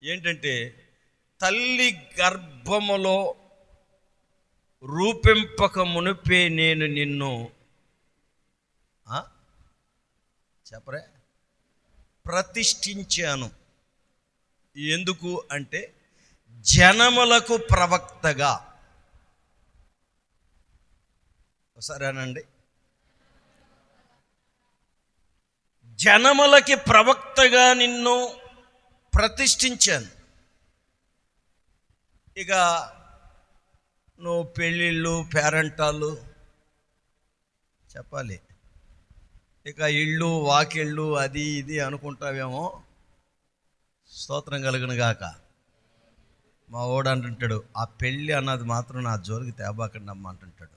ఏంటంటే తల్లి గర్భములో రూపింపక మునిపే నేను నిన్ను చెప్పరే ప్రతిష్ఠించాను. ఎందుకు అంటే జనములకు ప్రవక్తగా. సరేనండి, జనములకి ప్రవక్తగా నిన్ను ప్రతిష్ఠించాను. ఇక నువ్వు పెళ్ళిళ్ళు పేరంటాలు చెప్పాలి, ఇక ఇళ్ళు వాకిళ్ళు అది ఇది అనుకుంటావేమో. స్తోత్రం కలుగును గాక. మా ఓడు అంటుంటాడు, ఆ పెళ్ళి అన్నది మాత్రం నా జోలికి తేబాకండి అమ్మ అంటుంటాడు.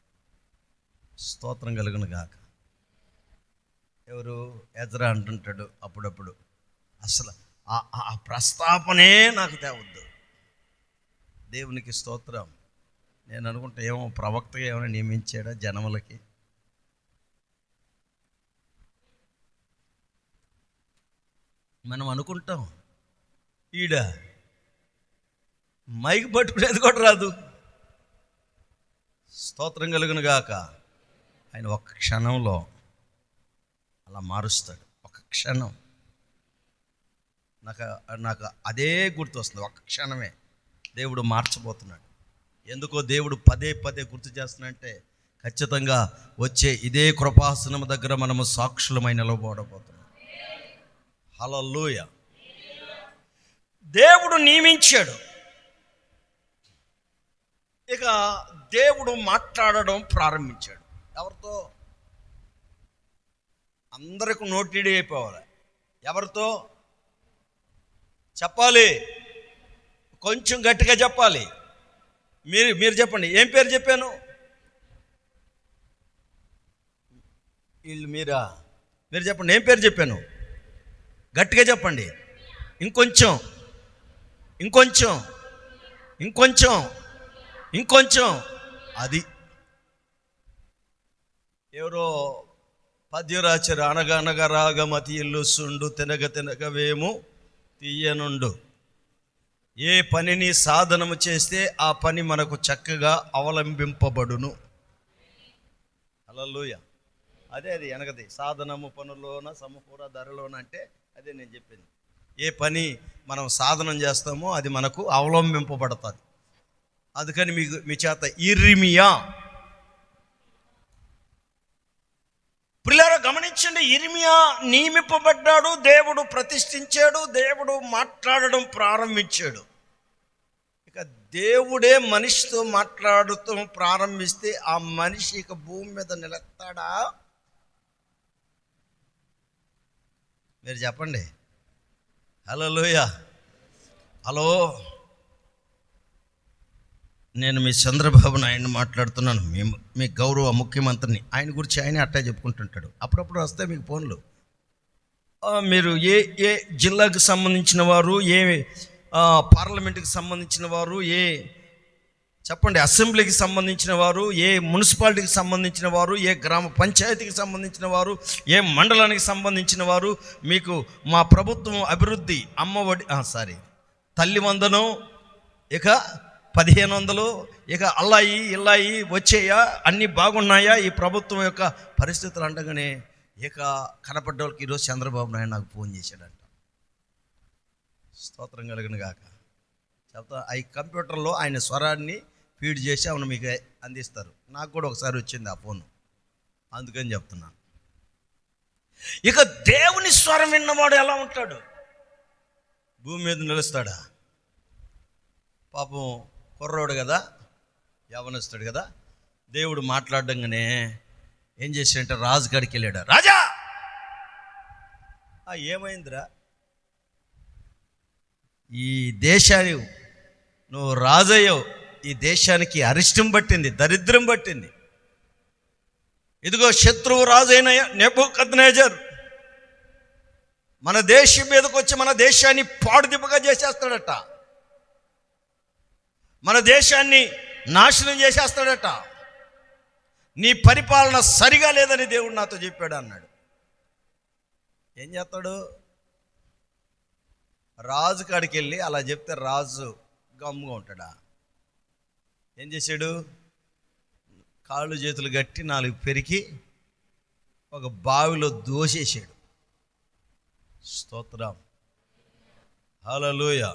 స్తోత్రం కలుగును గాక. ఎవరు ఎజ్రా అంటుంటాడు అప్పుడప్పుడు, అసలు ఆ ప్రస్తాపనే నాకు తేవద్దు. దేవునికి స్తోత్రం. నేను అనుకుంటా ఏమో ప్రవక్తగా ఏమైనా నియమించాడా జనములకి. మనం అనుకుంటాం ఈడ మైక్ పట్టుకునేది కూడా రాదు. స్తోత్రం కలుగును గాక. ఆయన ఒక్క క్షణంలో అలా మారుస్తాడు. ఒక క్షణం నాకు అదే గుర్తు వస్తుంది. ఒక్క క్షణమే దేవుడు మార్చబోతున్నాడు. ఎందుకో దేవుడు పదే పదే గుర్తు చేస్తున్నాడంటే ఖచ్చితంగా వచ్చే ఇదే కృపాసనం దగ్గర మనము సాక్షులమై నిలబడబోతున్నాం. హల్లెలూయా. దేవుడు నియమించాడు. ఇక దేవుడు మాట్లాడడం ప్రారంభించాడు. ఎవరితో? అందరికి నోటిడి అయిపోవాలి. ఎవరితో చెప్పాలి? కొంచెం గట్టిగా చెప్పాలి. మీరు చెప్పండి, ఏం పేరు చెప్పాను? వీళ్ళు మీరు చెప్పండి, ఏం పేరు చెప్పాను? గట్టిగా చెప్పండి. ఇంకొంచెం ఇంకొంచెం ఇంకొంచెం ఇంకొంచెం. అది ఎవరో పద్యం రాచారు, అనగనగా రాగమతి ఇల్లు సుండు తినగ తినగవేము తీయనుండు. ఏ పనిని సాధనము చేస్తే ఆ పని మనకు చక్కగా అవలంబింపబడును. హల్లెలూయా. అదే అది వెనకది సాధనము పనులోన సమకూర ధరలోన అంటే అదే నేను చెప్పింది. ఏ పని మనం సాధనం చేస్తామో అది మనకు అవలంబింపబడుతుంది. అందుకని మీ చేత ఇర్మియా ప్రియులారా గమనించండి. ఇర్మియా నియమింపబడ్డాడు, దేవుడు ప్రతిష్ఠించాడు, దేవుడు మాట్లాడడం ప్రారంభించాడు. ఇక దేవుడే మనిషితో మాట్లాడుతూ ప్రారంభిస్తే ఆ మనిషి ఇక భూమి మీద నిలస్తాడా? మీరు చెప్పండి. హల్లెలూయా. హలో, నేను మీ చంద్రబాబు నాయుడు మాట్లాడుతున్నాను. మీ గౌరవ ముఖ్యమంత్రిని. ఆయన గురించి ఆయన అట్టా చెప్పుకుంటుంటాడు. అప్పుడప్పుడు వస్తే మీకు ఫోన్లు. మీరు ఏ జిల్లాకు సంబంధించిన వారు, ఏ పార్లమెంటుకి సంబంధించిన వారు, చెప్పండి అసెంబ్లీకి సంబంధించిన వారు, ఏ మున్సిపాలిటీకి సంబంధించిన వారు, ఏ గ్రామ పంచాయతీకి సంబంధించిన వారు, ఏ మండలానికి సంబంధించిన వారు, మీకు మా ప్రభుత్వం అభివృద్ధి అమ్మఒడి తల్లి వందనం, ఇక 1500, ఇక అల్లాయి ఇల్లాయి వచ్చేయా, అన్నీ బాగున్నాయా ఈ ప్రభుత్వం యొక్క పరిస్థితులు అంటగానే ఇక కనపడ్డ వాళ్ళకి ఈరోజు చంద్రబాబు నాయుడు నాకు ఫోన్ చేశాడంట. స్తోత్రం కలుగును గాక. చెప్తా, ఈ కంప్యూటర్లో ఆయన స్వరాన్ని ఫీడ్ చేసి అవును మీకు అందిస్తారు. నాకు కూడా ఒకసారి వచ్చింది ఆ ఫోను, అందుకని చెప్తున్నాను. ఇక దేవుని స్వరం విన్నవాడు ఎలా ఉంటాడు? భూమి మీద నిలుస్తాడా? పాపం కుర్రోడు కదా, యవనస్తుడు కదా. దేవుడు మాట్లాడంగానే ఏం చేశాడంటే రాజుగాడికి వెళ్ళాడు. రాజా, ఏమైందిరా? ఈ దేశాన్ని నువ్వు రాజయ్యావు, ఈ దేశానికి అరిష్టం పట్టింది, దరిద్రం పట్టింది. ఇదిగో శత్రువు రాజైన నెబుకద్నెజర్ మన దేశం మీదకి వచ్చి మన దేశాన్ని పాడుదిబ్బగా చేసేస్తాడట, మన దేశాన్ని నాశనం చేసేస్తాడట. నీ పరిపాలన సరిగా లేదని దేవుడు నాతో చెప్పాడు అన్నాడు. ఏం చేస్తాడు? రాజు కాడికి వెళ్ళి అలా చెప్తే రాజు గమ్ముగా ఉంటాడా? ఏం చేశాడు? కాళ్ళు చేతులు గట్టి 4 పెరికి ఒక బావిలో దోసేసాడు. స్తోత్రం, హల్లెలూయా.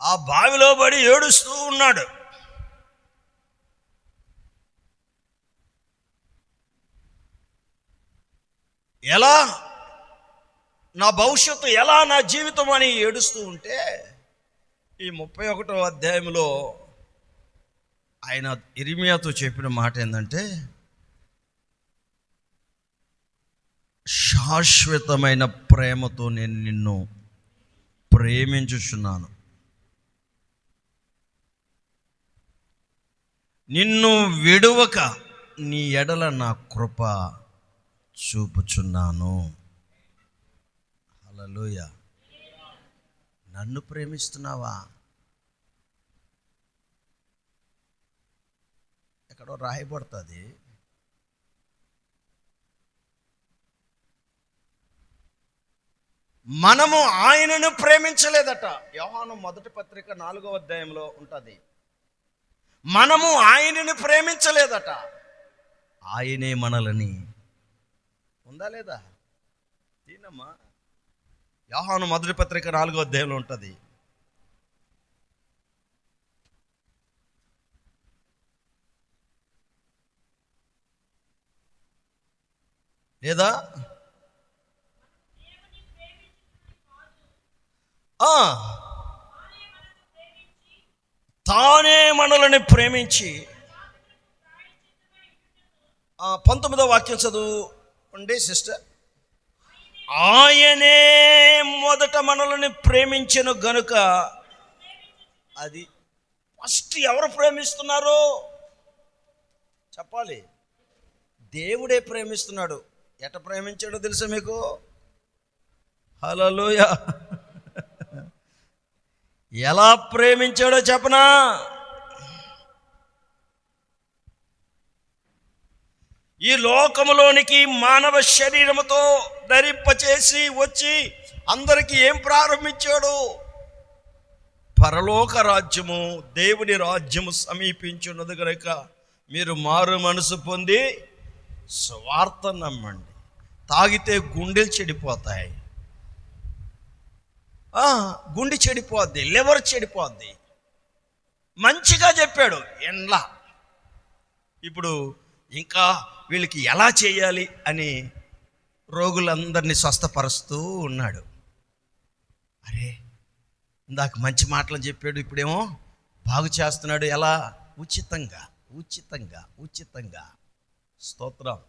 ఆ బావిలో పడి ఏడుస్తూ ఉన్నాడు. ఎలా నా భవిష్యత్తు, ఎలా నా జీవితం అని ఏడుస్తూ ఉంటే ఈ 31వ అధ్యాయంలో ఆయన ఇర్మియాతో చెప్పిన మాట ఏంటంటే, శాశ్వతమైన ప్రేమతో నేను నిన్ను ప్రేమించుచున్నాను, నిన్ను విడువక నీ ఎడల నా కృప చూపుచున్నాను. హల్లెలూయా. నన్ను ప్రేమిస్తున్నావా? ఎక్కడో రాయబడుతుంది, మనము ఆయనను ప్రేమించలేదట. యోహాను మొదటి పత్రిక 4వ అధ్యాయంలో ఉంటుంది. మనము ఆయనను ప్రేమించలేదట, ఆయనే మనలని. ఉందా లేదా? దీనమ్మా, యోహాను మొదటి పత్రిక 4వ అధ్యాయంలో ఉంటుంది. లేదా? తానే మనల్ని ప్రేమించి 19వ వాక్యం చదువుండి సిస్టర్. ఆయనే మొదట మనల్ని ప్రేమించెను గనుక. అది ఫస్ట్ ఎవరు ప్రేమిస్తున్నారు చెప్పాలి? దేవుడే ప్రేమిస్తున్నాడు. ఎట ప్రేమించాడో తెలుసా మీకు? హల్లెలూయా. ఎలా ప్రేమించాడో చెప్పనా? ఈ లోకములోనికి మానవ శరీరముతో ధరింపచేసి వచ్చి అందరికీ ఏం ప్రారంభించాడు? పరలోక రాజ్యము, దేవుని రాజ్యము సమీపించున్నది కనుక మీరు మారు మనసు పొంది స్వార్థ నమ్మండి. తాగితే గుండెలు చెడిపోతాయి, గుండె చెడిపోద్ది, లివర్ చెడిపోద్ది. మంచిగా చెప్పాడు ఎండ్లా. ఇప్పుడు ఇంకా వీళ్ళకి ఎలా చేయాలి అని రోగులందరినీ స్వస్థపరుస్తూ ఉన్నాడు. అరే, ఇందాక మంచి మాటలు చెప్పాడు, ఇప్పుడేమో బాగు చేస్తున్నాడు. ఎలా? ఉచితంగా ఉచితంగా ఉచితంగా. స్తోత్రం.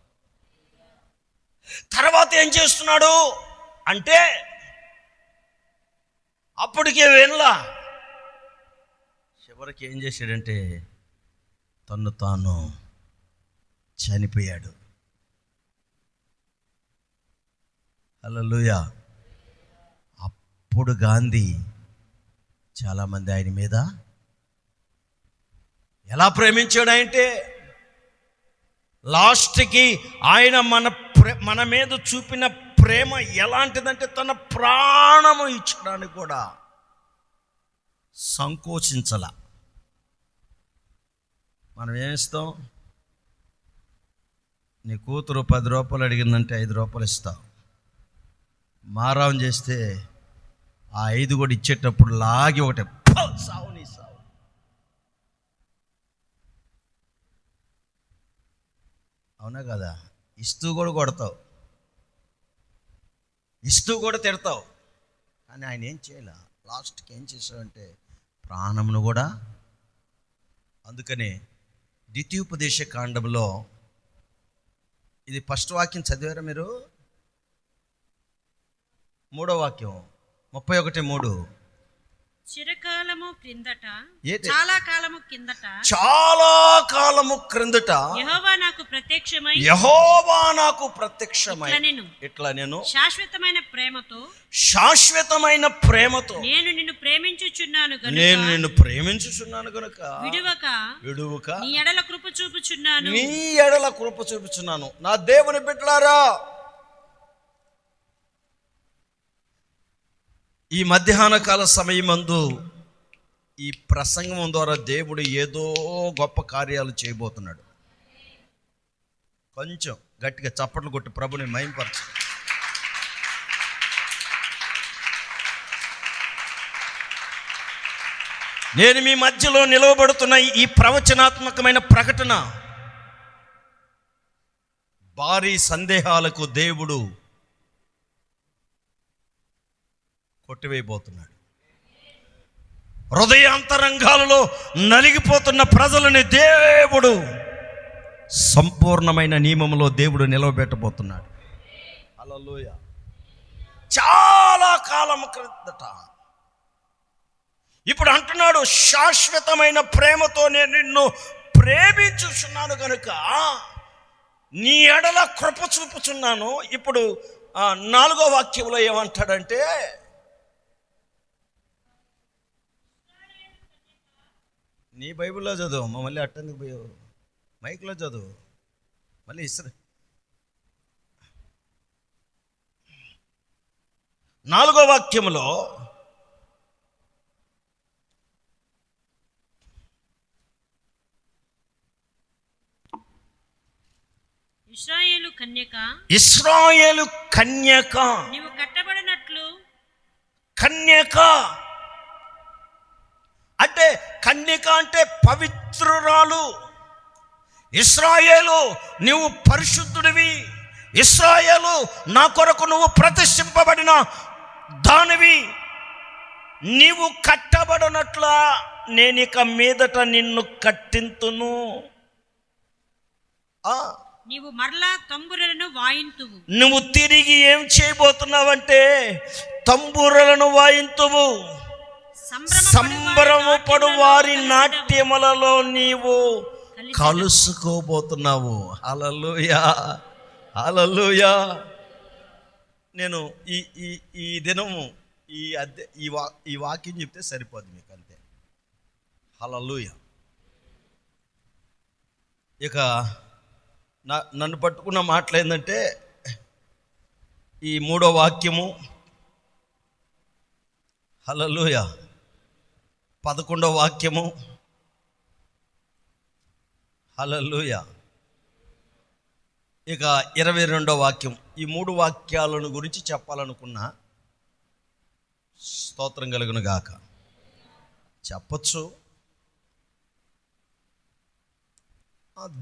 తర్వాత ఏం చేస్తున్నాడు అంటే, అప్పటికే వెళ్ళా చివరికి ఏం చేశాడంటే తను తాను చనిపోయాడు. హల్లెలూయా. అప్పుడు గాంధీ చాలామంది ఆయన మీద ఎలా ప్రేమించాడు అంటే, లాస్ట్కి ఆయన మన మీద చూపిన ప్రేమ ఎలాంటిదంటే తన ప్రాణము ఇచ్చడానికి కూడా సంకోచించల. మనం ఏమిస్తాం? నీ కూతురు 10 రూపాయలు అడిగిందంటే 5 రూపాయలు ఇస్తావు. మారాం చేస్తే ఆ 5 కూడా ఇచ్చేటప్పుడు లాగి ఒకటే సావు నీ సావు. అవునా కదా? ఇస్తూ కూడా కొడతావు, ఇస్తూ కూడా తిడతావు. కానీ ఆయన ఏం చేయాల? లాస్ట్కి ఏం చేశాడంటే ప్రాణమును కూడా. అందుకనే ద్వితీయోపదేశ కాండంలో ఇది ఫస్ట్ వాక్యం చదివారా మీరు? 3వ వాక్యం 31:3. చిరకాలము క్రిందట, చాలా కాలము క్రిందట యెహోవా నాకు ప్రత్యక్షమై ఇట్లా నేను శాశ్వతమైన ప్రేమతో నేను నిన్ను ప్రేమించుచున్నాను గనుక విడువక నీ ఎడల కృప చూపుచున్నాను. నా దేవుని బిడ్డలారా, ఈ మధ్యాహ్న కాల సమయమందు ఈ ప్రసంగం ద్వారా దేవుడు ఏదో గొప్ప కార్యాలు చేయబోతున్నాడు. కొంచెం గట్టిగా చప్పట్లు కొట్టి ప్రభుని మహిమపరచు. నేను మీ మధ్యలో నిలవబడుతున్న ఈ ప్రవచనాత్మకమైన ప్రకటన భారీ సందేహాలకు దేవుడు కొట్టివేయబోతున్నాడు. హృదయాంతరంగాలలో నలిగిపోతున్న ప్రజలని దేవుడు సంపూర్ణమైన నియమంలో దేవుడు నిలవబెట్టబోతున్నాడు. హల్లెలూయా. చాలా కాలం క్రిందట ఇప్పుడు అంటున్నాడు, శాశ్వతమైన ప్రేమతో నేను నిన్ను ప్రేమించుచున్నాను కనుక నీ ఎడల కృప చూపుచున్నాను. ఇప్పుడు 4వ వాక్యంలో ఏమంటాడంటే, నీ బైబిల్లో చదువు, మళ్ళీ అట్టెందుకు పోయావు, మైక్లో చదువు, మళ్ళీ 4వ వాక్యంలో ఇశ్రాయేలు కన్యక నీవు కట్టబడినట్లు. కన్యక అంటే కన్యక అంటే పవిత్రురాలు. ఇశ్రాయేలు నువ్వు పరిశుద్ధుడివి. ఇశ్రాయేలు నా కొరకు నువ్వు ప్రతిష్ఠింపబడిన దానివి. నీవు కట్టబడినట్లా నేనిక మీదట నిన్ను కట్టింతును. నీవు మరలా తంబురలను వాయింతువు. నువ్వు తిరిగి ఏం చేయబోతున్నావంటే తంబురలను వాయింతువు. సంబరము పడు వారి నాట్యములలో నీవు కలుసుకోబోతున్నావు. హల్లెలూయా, హల్లెలూయా. నేను ఈ దినము ఈ వాక్యం చెప్తే సరిపోదు మీకు, అంతే. హల్లెలూయా. ఇక నన్ను పట్టుకున్న మాటలు ఏంటంటే, ఈ 3వ వాక్యము, హల్లెలూయా, 11వ వాక్యము, హల్లెలూయా, ఇక 22వ వాక్యం. ఈ 3 వాక్యాలను గురించి చెప్పాలనుకున్నా. స్తోత్రం కలుగును గాక. చెప్పచ్చు,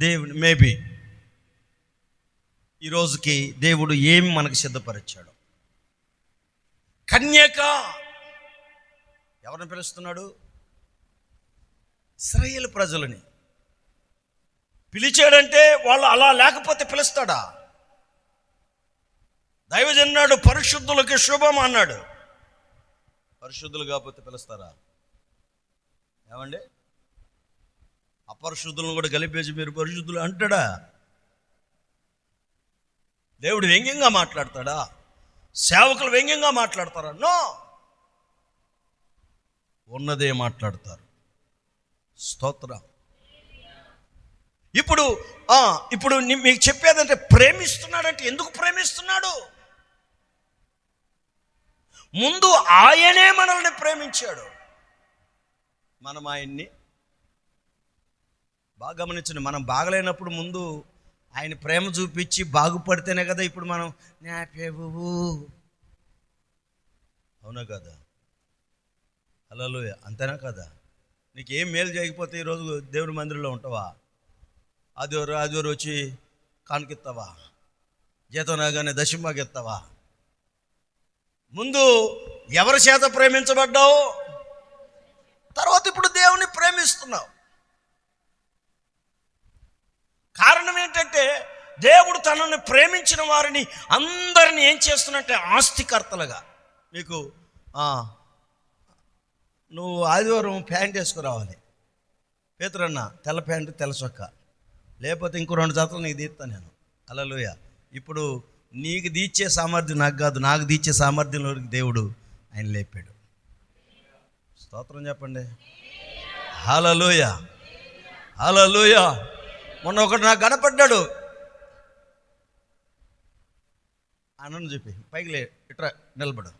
దేవుని మేబీ ఈరోజుకి దేవుడు ఏమి మనకు సిద్ధపరిచాడు. కన్యక ఎవరిని పిలుస్తున్నాడు? ఇశ్రాయేలు ప్రజలని పిలిచాడంటే వాళ్ళు అలా లేకపోతే పిలుస్తాడా? దైవజనుడు పరిశుద్ధులకి శుభం అన్నాడు. పరిశుద్ధులు కాకపోతే పిలుస్తారా? ఏమండి, అపరిశుద్ధులను కూడా కలిపేసి మీరు పరిశుద్ధులు అంటాడా? దేవుడు వ్యంగ్యంగా మాట్లాడతాడా? సేవకులు వ్యంగ్యంగా మాట్లాడతారా? నో, ఉన్నదే మాట్లాడతారు. స్తోత్రం. ఇప్పుడు మీకు చెప్పేదంటే, ప్రేమిస్తున్నాడంటే ఎందుకు ప్రేమిస్తున్నాడు? ముందు ఆయనే మనల్ని ప్రేమించాడు. మనం ఆయన్ని బాగా గమనించండి. మనం బాగలేనప్పుడు ముందు ఆయన ప్రేమ చూపించి బాగుపడితేనే కదా ఇప్పుడు మనం నా ప్రభువు, అవునా కదా? హల్లెలూయా. అంతేనా కదా? నీకేం మేలు చేయకపోతే ఈరోజు దేవుని మందిరంలో ఉంటావా? ఆదివారం వచ్చి కానుకిస్తావా? జీతం రాగానే దశంభాగం ఇస్తావా? ముందు ఎవరి చేత ప్రేమించబడ్డావు, తర్వాత ఇప్పుడు దేవుని ప్రేమిస్తున్నావు. కారణం ఏంటంటే, దేవుడు తనని ప్రేమించిన వారిని అందరినీ ఏం చేస్తున్నట్టే ఆస్తికర్తలుగా. మీకు నువ్వు ఆదివారం ప్యాంట్ వేసుకురావాలి, పేతురన్న తెల్ల ప్యాంటు తెల్ల చొక్క, లేకపోతే ఇంకో 2 జతలు నీకు తీస్తాను నేను. హల్లెలూయా. ఇప్పుడు నీకు తీర్చే సామర్థ్యం నాకు కాదు, నాకు తీర్చే సామర్థ్యంలోకి దేవుడు ఆయన లేపాడు. స్తోత్రం చెప్పండి. హల్లెలూయా, హల్లెలూయా. మొన్న ఒకటి నాకు కనపడ్డాడు, అన్నను చెప్పి పైకి ఇట్రా నిలబడు.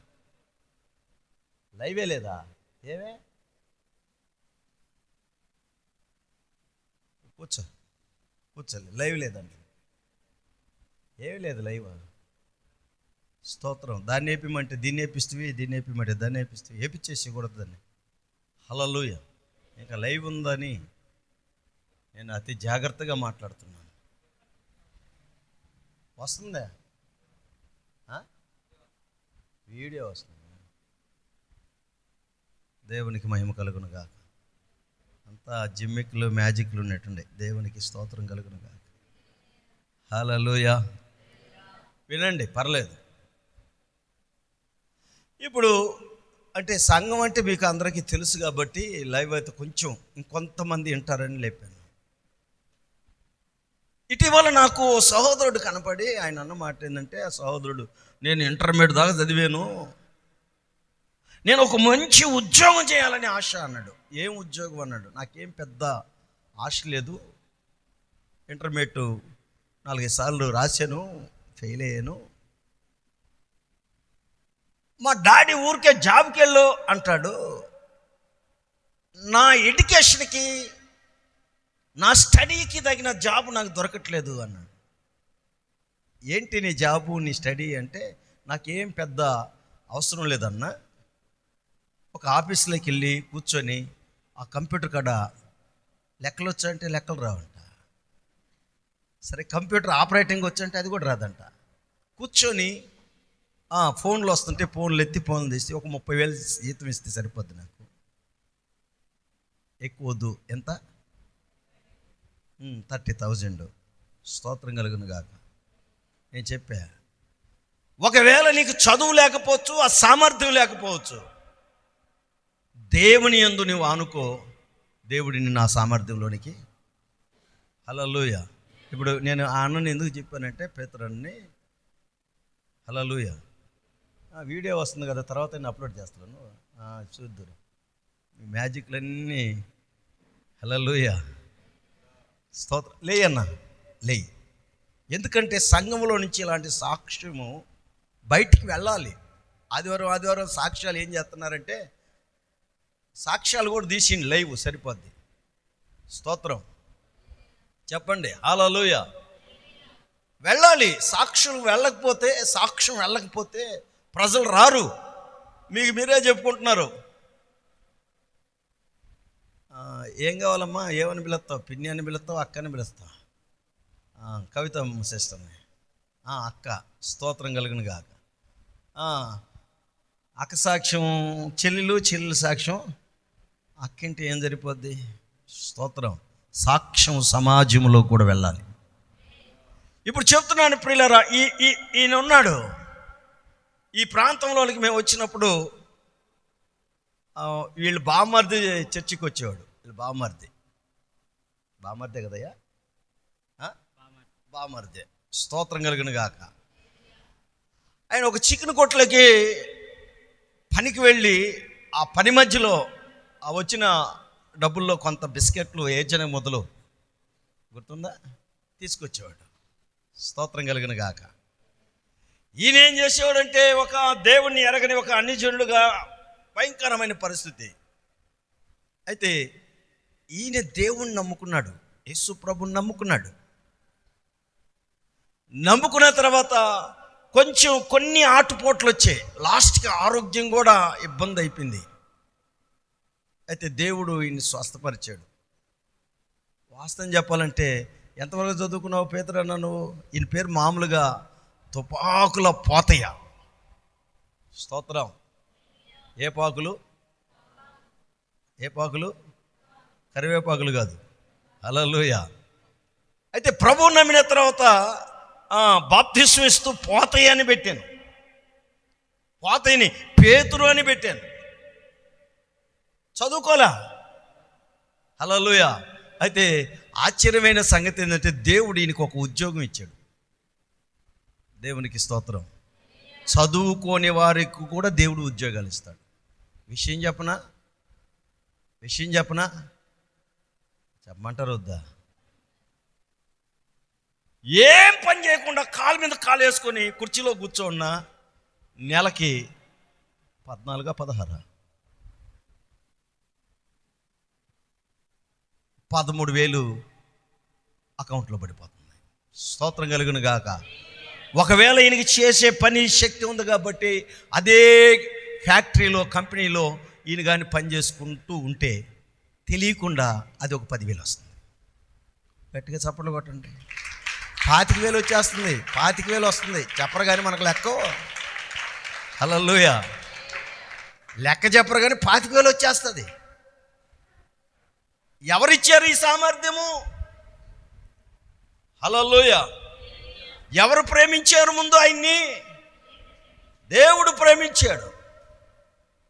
లైవే లేదా? ఏమే కూర్చోలే, లైవ్ లేదండి. ఏమీ లేదు లైవ్. స్తోత్రం. దాన్ని వేపిమంటే దీన్ని వేపిస్తుంది, దీన్ని వేపిమంటే దాన్ని వేపిస్తుంది. వేపించేసేయకూడదు దాన్ని. హల్లెలూయా. ఇంకా లైవ్ ఉందని నేను అతి జాగ్రత్తగా మాట్లాడుతున్నాను. వస్తుందా వీడియో? వస్తుంది. దేవునికి మహిమ కలుగును గాక. అంతా జిమ్మిక్లు మ్యాజిక్లు ఉన్నట్టుండే. దేవునికి స్తోత్రం కలుగును గాక. హల్లెలూయా. వినండి, పర్లేదు. ఇప్పుడు అంటే సంఘం అంటే మీకు అందరికీ తెలుసు కాబట్టి లైవ్ అయితే కొంచెం ఇంకొంతమంది వింటారని లేపాను. ఇటీవల నాకు సహోదరుడు కనపడి ఆయన అన్నమాట ఏంటంటే, ఆ సహోదరుడు, నేను ఇంటర్మీడియట్ దాకా చదివాను, నేను ఒక మంచి ఉద్యోగం చేయాలని ఆశ అన్నాడు. ఏం ఉద్యోగం అన్నాడు. నాకేం పెద్ద ఆశ లేదు, ఇంటర్మీడియట్ 4 సార్లు రాశాను, ఫెయిల్ అయ్యాను. మా డాడీ ఊరికే జాబ్కి వెళ్ళు అంటాడు, నా ఎడ్యుకేషన్కి నా స్టడీకి తగిన జాబ్ నాకు దొరకట్లేదు అన్నాడు. ఏంటి నీ జాబు నీ స్టడీ అంటే, నాకేం పెద్ద అవసరం లేదన్నా, ఒక ఆఫీస్లోకి వెళ్ళి కూర్చొని ఆ కంప్యూటర్ కాడ లెక్కలు వచ్చాయంటే లెక్కలు రావంట. సరే కంప్యూటర్ ఆపరేటింగ్ వచ్చంటే అది కూడా రాదంట. కూర్చొని ఫోన్లు వస్తుంటే ఫోన్లు ఎత్తి ఫోన్లు తీసి ఒక 30,000 జీతం ఇస్తే సరిపోద్ది నాకు, ఎక్కువ వద్దు. ఎంత? 30,000. స్తోత్రం కలుగును గాక. నేను చెప్పా, ఒకవేళ నీకు చదువు లేకపోవచ్చు, ఆ సామర్థ్యం లేకపోవచ్చు, దేవుని యందు నువ్వు ఆనుకో, దేవుడిని నా సామర్థ్యంలోనికి. హల్లెలూయా. ఇప్పుడు నేను ఆ అన్నని ఎందుకు చెప్పానంటే, పేతురన్ని, హల్లెలూయా, వీడియో వస్తుంది కదా, తర్వాత నేను అప్లోడ్ చేస్తాను, చూద్దురు మీ మ్యాజిక్లన్నీ. హల్లెలూయా. స్తోత్రం. లేయన్నా లే. ఎందుకంటే సంఘంలో నుంచి ఇలాంటి సాక్ష్యము బయటికి వెళ్ళాలి. ఆదివారం సాక్ష్యాలు ఏం చేస్తున్నారంటే, సాక్ష్యాలు కూడా తీసిండి లైవ్ సరిపోద్ది. స్తోత్రం చెప్పండి. హల్లెలూయా. వెళ్ళాలి. సాక్ష్యం వెళ్ళకపోతే ప్రజలు రారు. మీకు మీరే చెప్పుకుంటున్నారు. ఏం కావాలమ్మా, ఏమని పిలుస్తావు? పిన్ని అని పిలుస్తావు, అక్క అని పిలుస్తావు? కవిత సిస్టర్ని. అక్క. స్తోత్రం కలుగును గాక. అక్క సాక్ష్యం చెల్లెలు సాక్ష్యం అక్కింటి ఏం సరిపోద్ది? స్తోత్రం. సాక్ష్యం సమాజంలో కూడా వెళ్ళాలి. ఇప్పుడు చెప్తున్నాను ప్రియులారా, ఈయన ఉన్నాడు. ఈ ప్రాంతంలోకి మేము వచ్చినప్పుడు వీళ్ళు బామ్మర్ది చర్చికి వచ్చేవాడు. వీళ్ళు బామ్మర్దే కదయ్యా, బామ్మర్దే. స్తోత్రం కలుగును గాక. ఆయన ఒక చికెన్ కొట్లకి పనికి వెళ్ళి ఆ పని మధ్యలో ఆ వచ్చిన డబ్బుల్లో కొంత బిస్కెట్లు, ఏజన మొదలు గుర్తుందా, తీసుకొచ్చేవాడు. స్తోత్రం కలుగును గాక. ఈయన ఏం చేసేవాడంటే, ఒక దేవుణ్ణి ఎరగని ఒక అన్యజనుడుగా భయంకరమైన పరిస్థితి. అయితే ఈయన దేవుణ్ణి నమ్ముకున్నాడు, యేసు ప్రభుని నమ్ముకున్నాడు. నమ్ముకున్న తర్వాత కొన్ని ఆటుపోట్లు వచ్చాయి. లాస్ట్కి ఆరోగ్యం కూడా ఇబ్బంది అయిపోయింది. అయితే దేవుడు ఈయన్ని స్వస్థపరిచాడు. వాస్తవం చెప్పాలంటే, ఎంతవరకు చదువుకున్నావు పేతురన్న నువ్వు? ఈయన పేరు మామూలుగా తుపాకుల పోతయ్య. స్తోత్రం. ఏ పాకులు? కరివేపాకులు కాదు. హల్లెలూయా. అయితే ప్రభువు నమ్మిన తర్వాత బాప్తిస్మం ఇస్తూ పోతయ్య అని పెట్టాను. పోతయ్యని పేతురు అని పెట్టాను. చదువుకోలే. హల్లెలూయా. అయితే ఆశ్చర్యమైన సంగతి ఏంటంటే, దేవుడు ఈయనకి ఒక ఉద్యోగం ఇచ్చాడు. దేవునికి స్తోత్రం. చదువుకోని వారికి కూడా దేవుడు ఉద్యోగాలు ఇస్తాడు. విషయం చెప్పనా చెప్పమంటారు వద్దా? ఏం పని చేయకుండా కాలు మీద కాలు వేసుకొని కుర్చీలో కూర్చోన్నా నెలకి 14 16 13,000 అకౌంట్లో పడిపోతుంది. స్తోత్రం కలుగును గాక. ఒకవేళ ఈయనకి చేసే పని శక్తి ఉంది కాబట్టి అదే ఫ్యాక్టరీలో కంపెనీలో ఈయన కానీ పని చేసుకుంటూ ఉంటే తెలియకుండా అది ఒక 10,000 వస్తుంది. గట్టిగా చప్పట్లు కొట్టండి. 25,000 వచ్చేస్తుంది, 25,000 వస్తుంది. చెప్పరు కానీ మనకు లెక్క. హల్లెలూయా. లెక్క చెప్పరు కానీ 25,000 వచ్చేస్తుంది. ఎవరిచ్చారు ఈ సామర్థ్యము? హల్లెలూయా. ఎవరు ప్రేమించారు ముందు ఆయన్ని? దేవుడు ప్రేమించాడు.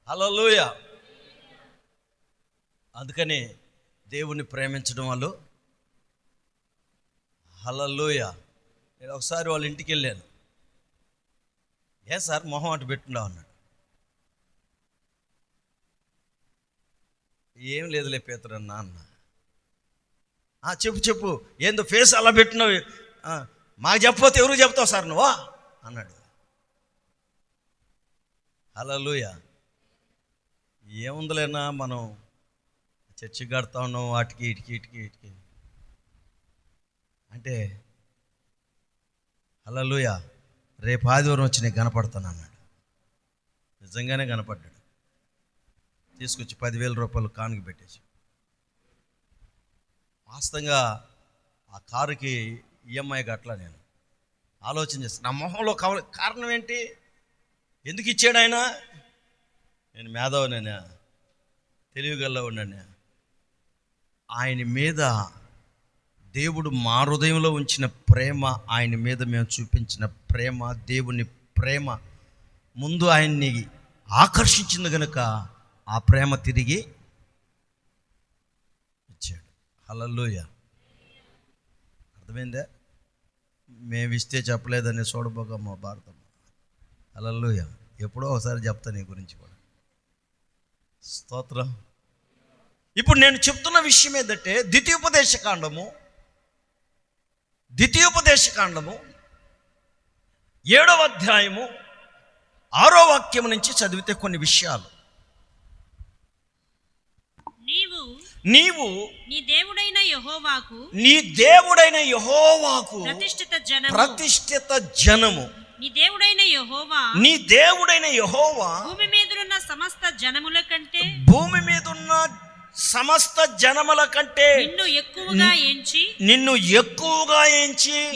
హల్లెలూయా. అందుకని దేవుణ్ణి ప్రేమించడం వాళ్ళు. హల్లెలూయా. నేను ఒకసారి వాళ్ళ ఇంటికి వెళ్ళాను. ఏ సార్ మొహం అటు పెట్టున్నావు అన్నాడు. ఏం లేదులే పేతురన్నా అన్న. చెప్పు ఏందో ఫేస్ అలా పెట్టినావు, మాకు చెప్పకపోతే ఎవరు చెప్తావు సార్ నువ్వా అన్నాడు. హల్లెలూయా. ఏముందిలేనా, మనం చర్చి కడతా ఉన్నాం, వాటికి ఇటుకి అంటే హల్లెలూయా. రేపు ఆదివారం వచ్చి నేను కనపడతాను అన్నాడు. నిజంగానే కనపడ్డాడు. తీసుకొచ్చి 10,000 రూపాయలు కానుక పెట్టేసి, వాస్తవంగా ఆ కారుకి ఈఎంఐ కట్టలా. నేను ఆలోచన చేస్తాను, నా మొహంలో కారణం ఏంటి, ఎందుకు ఇచ్చాడు ఆయన? నేను మేధావునైనా, తెలివిగల్లా ఉన్నాను. ఆయన మీద దేవుడు మా హృదయంలో ఉంచిన ప్రేమ, ఆయన మీద మేము చూపించిన ప్రేమ, దేవుని ప్రేమ ముందు ఆయన్ని ఆకర్షించింది కనుక ఆ ప్రేమ తిరిగి ఇచ్చాడు. హల్లెలూయా. అర్థమైందా? మేము ఇస్తే చెప్పలేదని చూడబోగమ్మ భారతమ్మ. హల్లెలూయా. ఎప్పుడో ఒకసారి చెప్తా నీ గురించి కూడా. స్తోత్రం. ఇప్పుడు నేను చెప్తున్న విషయం ఏంటంటే ద్వితీయోపదేశకాండము 7వ అధ్యాయము 6వ వాక్యం నుంచి చదివితే కొన్ని విషయాలు. నీవు నీ దేవుడైన యెహోవాకు ప్రతిష్ఠిత జనము నీ దేవుడైన యెహోవా భూమి మీదున్న సమస్త జనముల కంటే నిన్ను ఎక్కువగా ఎంచి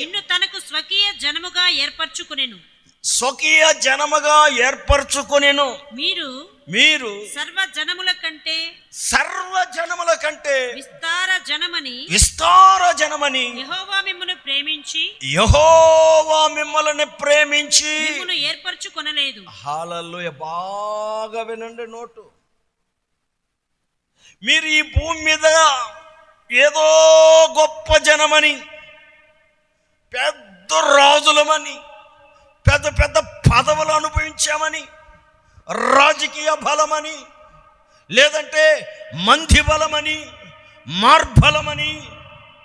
నిన్ను తనకు స్వకీయ జనముగా ఏర్పరచుకొనెను. మీరు సర్వ జనముల కంటే విస్తార జనమని యెహోవా మిమ్మల్ని ప్రేమించి మిమ్మును ఏర్పరచుకొనలేదు. హల్లెలూయా. బాగా వినండి నోటు. మీరు ఈ భూమి మీద ఏదో గొప్ప జనమని, పెద్ద రాజులమని, పెద్ద పెద్ద పదవులు అనుభవించామని, రాజకీయ బలమని, లేదంటే మంది బలమని, మార్బలమని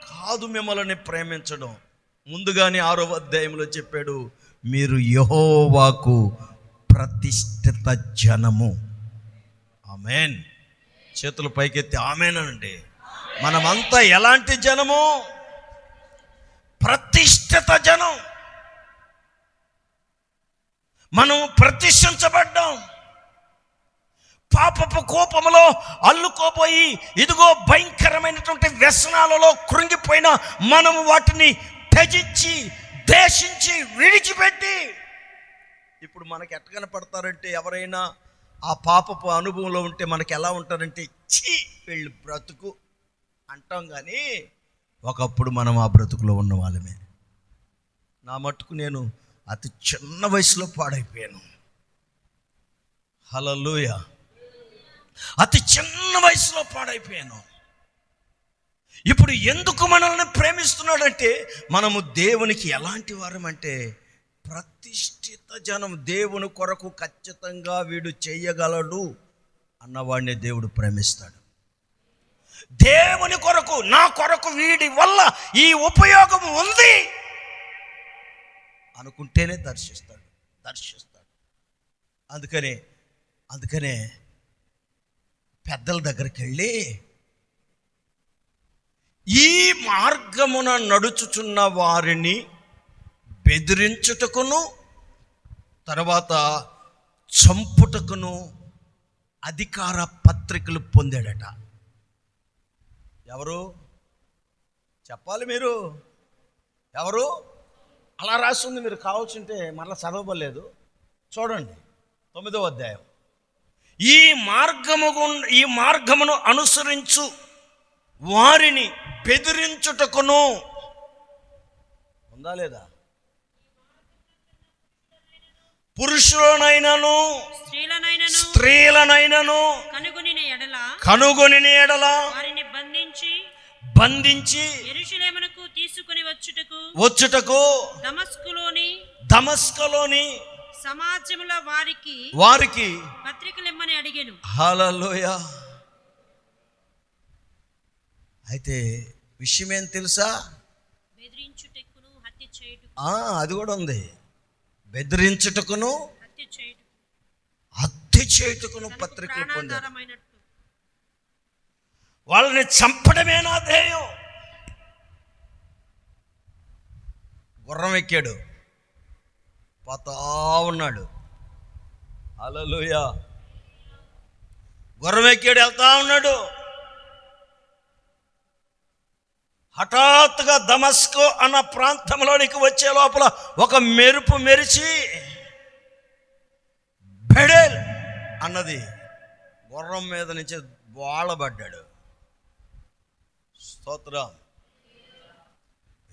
కాదు మిమ్మల్ని ప్రేమించడం. ముందుగానే 6వ అధ్యాయంలో చెప్పాడు, మీరు యెహోవాకు ప్రతిష్ఠిత జనము. ఆమేన్. చేతులు పైకెత్తి ఆమేన్ అనండి. మనమంతా ఎలాంటి జనము? ప్రతిష్ఠిత జనం. మనం ప్రతిష్ఠించబడ్డాం. పాపపు కోపములో అల్లుకోపోయి ఇదిగో భయంకరమైనటువంటి వ్యసనాలలో కృంగిపోయిన మనము వాటిని త్యజించి, దేశించి, విడిచిపెట్టి ఇప్పుడు మనకి ఎట్ట కనపడతారంటే, ఎవరైనా ఆ పాపపు అనుభవంలో ఉంటే మనకి ఎలా ఉంటారంటే, ఛీ వీళ్ళు బ్రతుకు అంటాం. కానీ ఒకప్పుడు మనం ఆ బ్రతుకులో ఉన్న వాళ్ళమే. నా మట్టుకు నేను అతి చిన్న వయసులో పాడైపోయాను. హల్లెలూయా. అతి చిన్న వయసులో పాడైపోయాను. ఇప్పుడు ఎందుకు మనల్ని ప్రేమిస్తున్నాడంటే, మనము దేవునికి ఎలాంటి వారమంటే ప్రతిష్ఠిత జనం. దేవుని కొరకు ఖచ్చితంగా వీడు చేయగలడు అన్నవాడిని దేవుడు ప్రేమిస్తాడు. దేవుని కొరకు, నా కొరకు వీడి వల్ల ఈ ఉపయోగం ఉంది అనుకుంటేనే దర్శిస్తాడు. అందుకనే పెద్దల దగ్గరికి వెళ్ళి ఈ మార్గమున నడుచుచున్న వారిని బెదిరించుటకును తర్వాత చంపుటకును అధికార పత్రికలు పొందాడట. ఎవరు చెప్పాలి? మీరు ఎవరు? అలా రాస్తుంది, మీరు కావాల్సింటే మరలా చదవలేదు, చూడండి 9వ అధ్యాయం. ఈ మార్గమును అనుసరించు వారిని బెదిరించుటకును ఉందా లేదా? పురుషులనైనను స్త్రీలనైనను కనుగొనిన ఎడల వారిని బంధించి యెరూషలేమునకు తీసుకొని వచ్చుటకు దమస్కులోని సమాజముల వారికి పత్రికలిమ్మని అడిగాను. హల్లెలూయా. అయితే విషయం ఏం తెలుసా? బెదిరించుటకును హత్య చేయుటకు. అది కూడా ఉంది. బెదిరించుటకును హత్య చేయుటకును పత్రికలు పొందారు. వాళ్ళని చంపడమే నా ధ్యేయం. గుర్రం ఎక్కాడు, పోతా ఉన్నాడు. హల్లెలూయా. గుర్రం ఎక్కాడు, వెళ్తా ఉన్నాడు. హఠాత్తుగా దమస్కు అన్న ప్రాంతంలోనికి వచ్చే లోపల ఒక మెరుపు మెరిచి బెడేల్ అన్నది గుర్రం మీద నుంచి వాళబడ్డాడు. స్తోత్రం.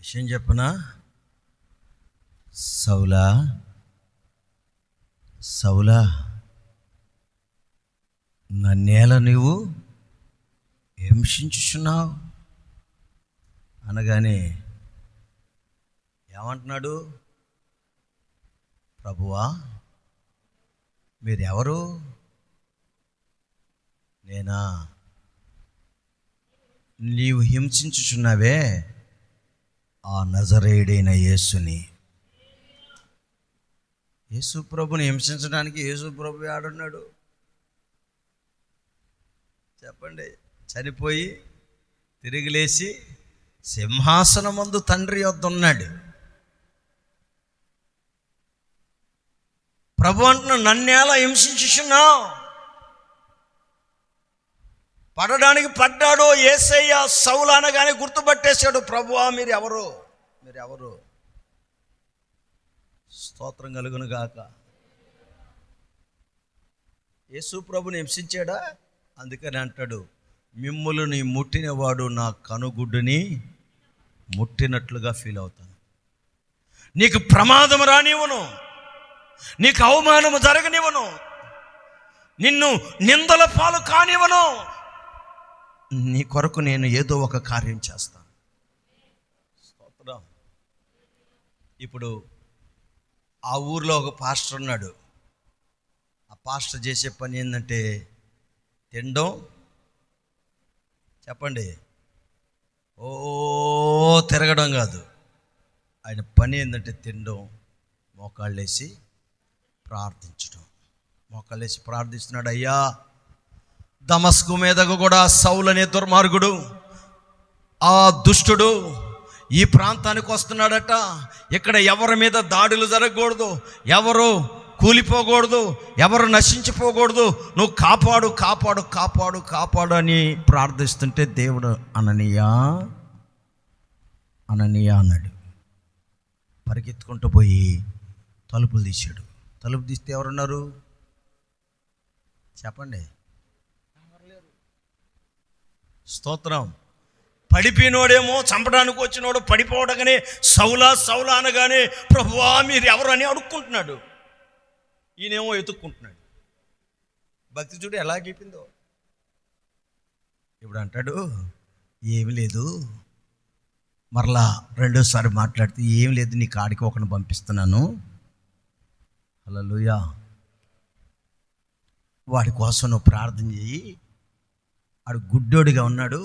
విషయం చెప్పనా? సౌలా నన్నేల నీవు హింసించుచున్నావు అనగానే ఏమంటున్నాడు? ప్రభువా మీరెవరు? నేనా? నీవు హింసించుచున్నావే ఆ నజరేయుడైన యేసుని. యేసు ప్రభుని హింసించడానికి యేసు ప్రభు ఆడున్నాడు చెప్పండి. చనిపోయి తిరిగి లేచి సింహాసనమందు తండ్రి యొద్ద ఉన్నాడు. ప్రభు అంటున్నా, నన్నేలా హింసించుచున్నావు? పడడానికి పడ్డాడు యేసయ్య. సౌలు అనగానే గుర్తుపట్టేశాడు. ప్రభువా మీరెవరు? స్తోత్రం కలుగును గాక. యేసు ప్రభుని హింసించాడా? అందుకని అంటాడు, మిమ్ములని ముట్టినవాడు నా కనుగుడ్డుని ముట్టినట్లుగా ఫీల్ అవుతాను. నీకు ప్రమాదం రానివ్వను, నీకు అవమానము జరగనివ్వను, నిన్ను నిందల పాలు కానివ్వను. నీ కొరకు నేను ఏదో ఒక కార్యం చేస్తాను. స్తోత్రం. ఇప్పుడు ఆ ఊర్లో ఒక పాస్టర్ ఉన్నాడు. ఆ పాస్టర్ చేసే పని ఏంటంటే తినడం, చెప్పండి, తిరగడం కాదు. ఆయన పని ఏంటంటే తినడం, మోకాళ్ళేసి ప్రార్థించడం. మోకాళ్ళేసి ప్రార్థిస్తున్నాడు. అయ్యా, దమస్కు మీదకు కూడా సౌలు అనే దుర్మార్గుడు, ఆ దుష్టుడు ఈ ప్రాంతానికి వస్తున్నాడట. ఇక్కడ ఎవరి మీద దాడులు జరగకూడదు, ఎవరు కూలిపోకూడదు, ఎవరు నశించిపోకూడదు. నువ్వు కాపాడు కాపాడు కాపాడు కాపాడు అని ప్రార్థిస్తుంటే దేవుడు అననీయా అన్నాడు. పరిగెత్తుకుంటూ పోయి తలుపులు తీశాడు. తలుపు తీస్తే ఎవరున్నారు చెప్పండి? స్తోత్రం. పడిపోయినోడేమో, చంపడానికి వచ్చినోడు పడిపోవడగానే సౌలా అనగానే ప్రభువా మీరు ఎవరు అని అడుక్కుంటున్నాడు. ఈయనేమో ఎత్తుక్కుంటున్నాడు. భక్తి చూడు ఎలా గీపిందో. ఇప్పుడు అంటాడు, ఏమి లేదు. మరలా రెండోసారి మాట్లాడితే, ఏం లేదు, నీ కాడికి ఒకరిని పంపిస్తున్నాను. హల్లెలూయా. వాడి కోసం నువ్వు ప్రార్థన చేయి. వాడు గుడ్డోడిగా ఉన్నాడు,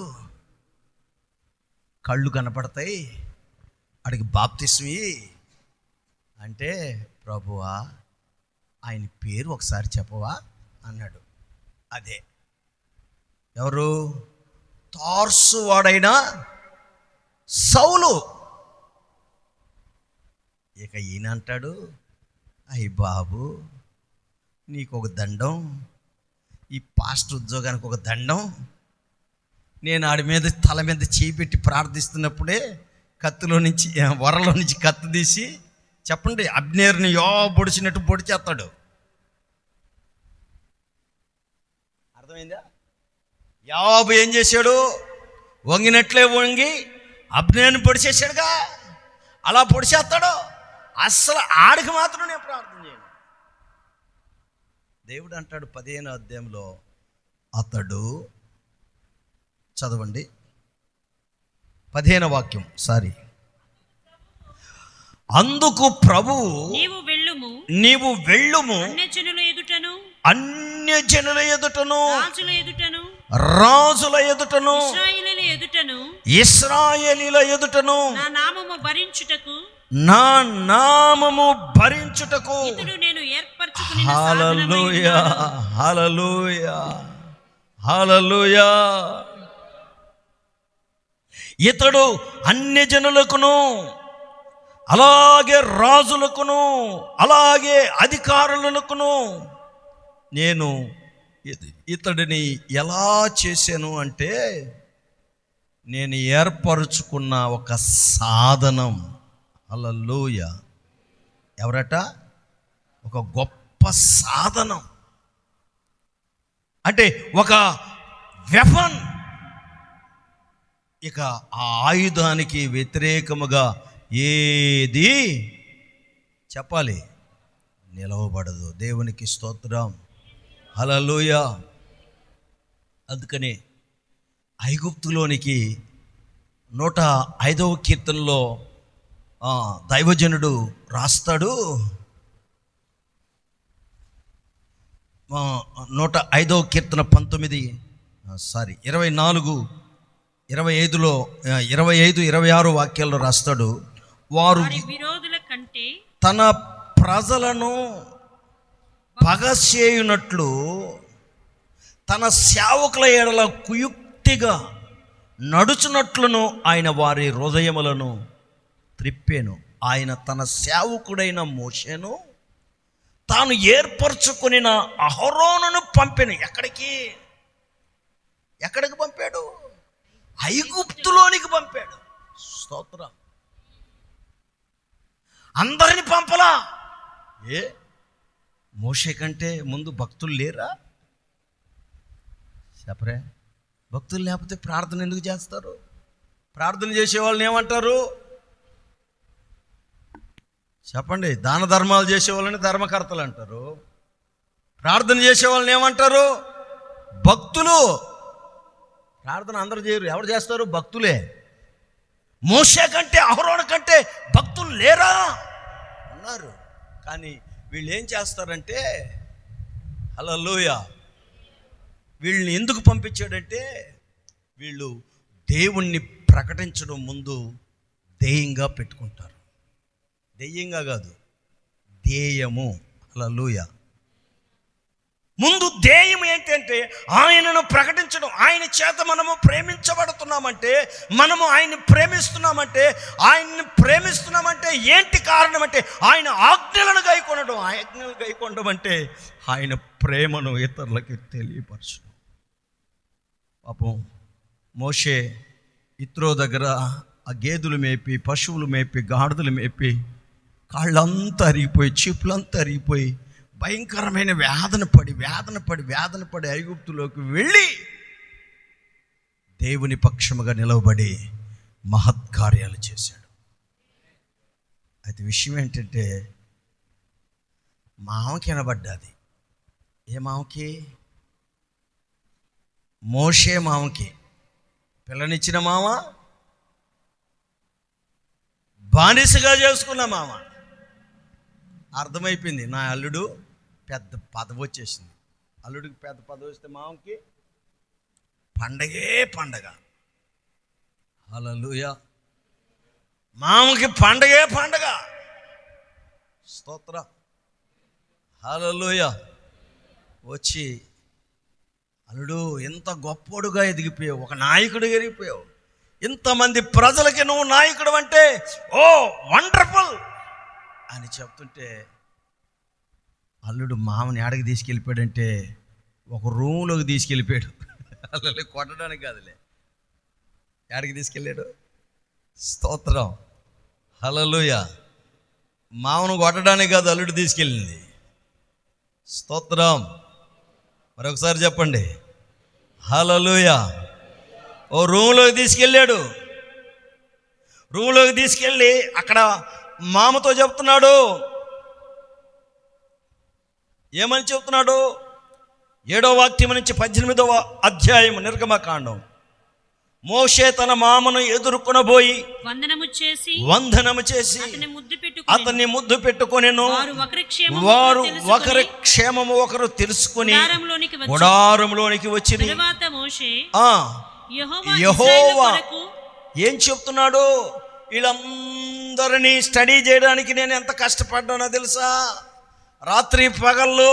కళ్ళు కనపడతాయి, వాడికి బాప్తిస్మి అంటే, ప్రభువా ఆయన పేరు ఒకసారి చెప్పవా అన్నాడు. అదే ఎవరు? తార్సు వాడైనా సౌలు. ఇక ఈయన అంటాడు, అయ్య బాబు నీకు ఒక దండం, ఈ పాస్టర్ ఉద్యోగానికి ఒక దండం. నేను ఆడి మీద తల మీద చేయి పెట్టి ప్రార్థిస్తున్నప్పుడే వరలో నుంచి కత్తి తీసి, చెప్పండి, అబ్నేరుని పొడిచినట్టు పొడిచేస్తాడు. అర్థమైందా? యోబు ఏం చేశాడు? వంగినట్లే వంగి అబ్నేరుని పొడిచేశాడుగా. అలా పొడిచేస్తాడు. అస్సలు ఆడికి మాత్రం నేను ప్రార్థన చేయను. దేవుడు అంటాడు 15వ అధ్యాయంలో, అతడు, చదవండి 15వ వాక్యం, అందుకు ప్రభువు నీవు వెళ్ళుము అన్యజనుల ఎదుటను రాజుల ఎదుటను ఇశ్రాయేలీల ఎదుటను నా నామము భరించుటకు హల్లెలూయా హల్లెలూయా హల్లెలూయా. ఇతడు అన్యజనులకును అలాగే రాజులకును అలాగే అధికారులకును నేను ఇతడిని ఎలా చేశాను అంటే, నేను ఏర్పరుచుకున్న ఒక సాధనం. హల్లెలూయా. ఎవరట? ఒక గొప్ప సాధనం. అంటే ఒక వెపన్. ఇక ఆ ఆయుధానికి వ్యతిరేకముగా ఏది చెప్పాలి, నిలవబడదు. దేవునికి స్తోత్రం. హల్లెలూయా. అందుకని ఐగుప్తులోనికి 105వ కీర్తనలో దైవజనుడు రాస్తాడు, 105వ కీర్తన 24, 25లో 25, 26 వాక్యాల్లో రాస్తాడు, వారు తన ప్రజలను పగచేయునట్లు తన సేవకుల ఎడల కుయుక్తిగా నడుచునట్లును ఆయన వారి హృదయములను త్రిప్పాను. ఆయన తన సేవకుడైన మోషేను తాను ఏర్పరచుకుని అహరోనును పంపాను. ఎక్కడికి పంపాడు? ఐగుప్తులోనికి పంపాడు. స్తోత్రం. అందరిని పంపలా. మోషే కంటే ముందు భక్తులు లేరా? చెప్పరే, భక్తులు లేకపోతే ప్రార్థన ఎందుకు చేస్తారు? ప్రార్థన చేసే వాళ్ళని ఏమంటారు చెప్పండి? దాన ధర్మాలు చేసే వాళ్ళని ధర్మకర్తలు అంటారు. ప్రార్థన చేసే వాళ్ళని ఏమంటారు? భక్తులు. ప్రార్థన అందరూ చేయరు. ఎవరు చేస్తారు? భక్తులే. మోషే కంటే అహరోను కంటే భక్తులు లేరా? ఉన్నారు. కానీ వీళ్ళు ఏం చేస్తారంటే, హల్లెలూయా, వీళ్ళని ఎందుకు పంపించాడంటే, వీళ్ళు దేవుణ్ణి ప్రకటించడం ముందు ధ్యేయంగా పెట్టుకుంటారు. దెయ్యంగా కాదు, ధ్యేయము. హల్లెలూయా. ముందు ధ్యేయం ఏంటంటే ఆయనను ప్రకటించడం. ఆయన చేత మనము ప్రేమించబడుతున్నామంటే, మనము ఆయన్ని ప్రేమిస్తున్నామంటే, ఆయన్ని ప్రేమిస్తున్నామంటే ఏంటి కారణం అంటే ఆయన ఆజ్ఞలను గైకొనడం. ఆజ్ఞలు గైకొనడం అంటే ఆయన ప్రేమను ఇతరులకి తెలియపరచడం. పాపం మోషే ఇత్రో దగ్గర ఆ గేదెలు మేపి, పశువులు మేపి, గాడిదలు మేపి కాళ్ళంతా అరిగిపోయి, చీపులంతా అరిగిపోయి భయంకరమైన వేదన పడి ఐగుప్తులోకి వెళ్ళి దేవుని పక్షముగా నిలవబడి మహత్కార్యాలు చేశాడు. అయితే విషయం ఏంటంటే, మామకి వినబడ్డాది. ఏ మామకి? మోషే మామకి. పిల్లనిచ్చిన మామ, బానిసగా చేసుకున్న మామ. అర్థమైపోయింది, నా అల్లుడు పెద్ద పదవి వచ్చేసింది. అల్లుడికి పెద్ద పదవి వస్తే మామకి పండగే పండగ. హల్లెలూయా. మామకి పండగే పండగ. స్తోత్రం. హల్లెలూయా. వచ్చి, అల్లుడు ఎంత గొప్పోడుగా ఎదిగిపోయావు, ఒక నాయకుడిగా ఎదిగిపోయావు, ఇంతమంది ప్రజలకి నువ్వు నాయకుడు అంటే ఓ వండర్ఫుల్ అని చెప్తుంటే అల్లుడు మామని ఆడకి తీసుకెళ్ళిపోయాడంటే ఒక రూమ్లోకి తీసుకెళ్ళిపోయాడు. అల్లుడు కొట్టడానికి కాదులే, ఆడికి తీసుకెళ్ళాడు. స్తోత్రం, హల్లెలూయా. మామను కొట్టడానికి కాదు అల్లుడు తీసుకెళ్ళింది. స్తోత్రం. మరొకసారి చెప్పండి, హల్లెలూయా. ఓ రూమ్లోకి తీసుకెళ్ళాడు. రూమ్లోకి తీసుకెళ్ళి అక్కడ మామతో చెప్తున్నాడు. ఏమని చెప్తున్నాడు? 7వ వాక్యం నుంచి 18వ అధ్యాయం నిర్గమకాండం. మోషే తన మామను ఎదుర్కొనబోయి వందనము చేసి అతన్ని ముద్దు పెట్టుకొనెను. వారు ఒకరి క్షేమము ఒకరు తెలుసుకుని గుడారంలోనికి వచ్చి యెహోవా ఏం చెప్తున్నాడు? వీళ్ళందరినీ స్టడీ చేయడానికి నేను ఎంత కష్టపడ్డానో తెలుసా? రాత్రి పగళ్ళు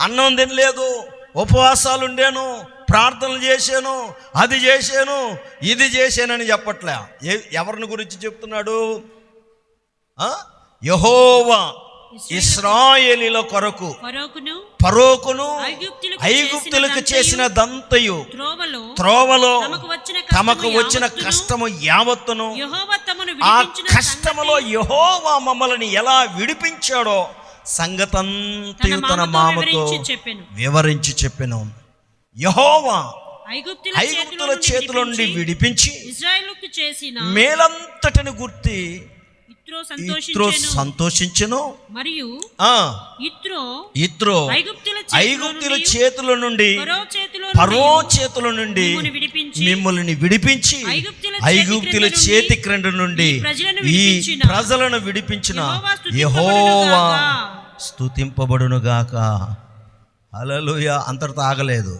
అన్నం తినలేదు, ఉపవాసాలు ఉండేను, ప్రార్థనలు చేశాను, అది చేశాను, ఇది చేశానని చెప్పట్లే. ఎవరిని గురించి చెప్తున్నాడు? యెహోవా ఇశ్రాయేలీల కొరకు ఫరోకును ఐగుప్తులకు చేసిన దంతయు త్రోవలో తమకు వచ్చిన కష్టము యావత్తును, ఆ కష్టములో యెహోవా మమ్మల్ని ఎలా విడిపించాడో సంగతంతయు తన మామతో వివరించి చెప్పెను. యెహోవా ఐగుప్తుల చేతుల నుండి విడిపించి మేలంతటిని గుర్తి ఇత్రో సంతోషించెను. మరియు ఇత్రో ఐగుప్తుల చేతుల నుండి ఫరో చేతుల నుండి మిమ్మల్ని విడిపించి ఐగుప్తుల చేతి క్రింద నుండి ఈ ప్రజలను విడిపించిన యెహోవా స్తుతింపబడునుగాక. హల్లెలూయా. అంతటితో ఆగలేదు.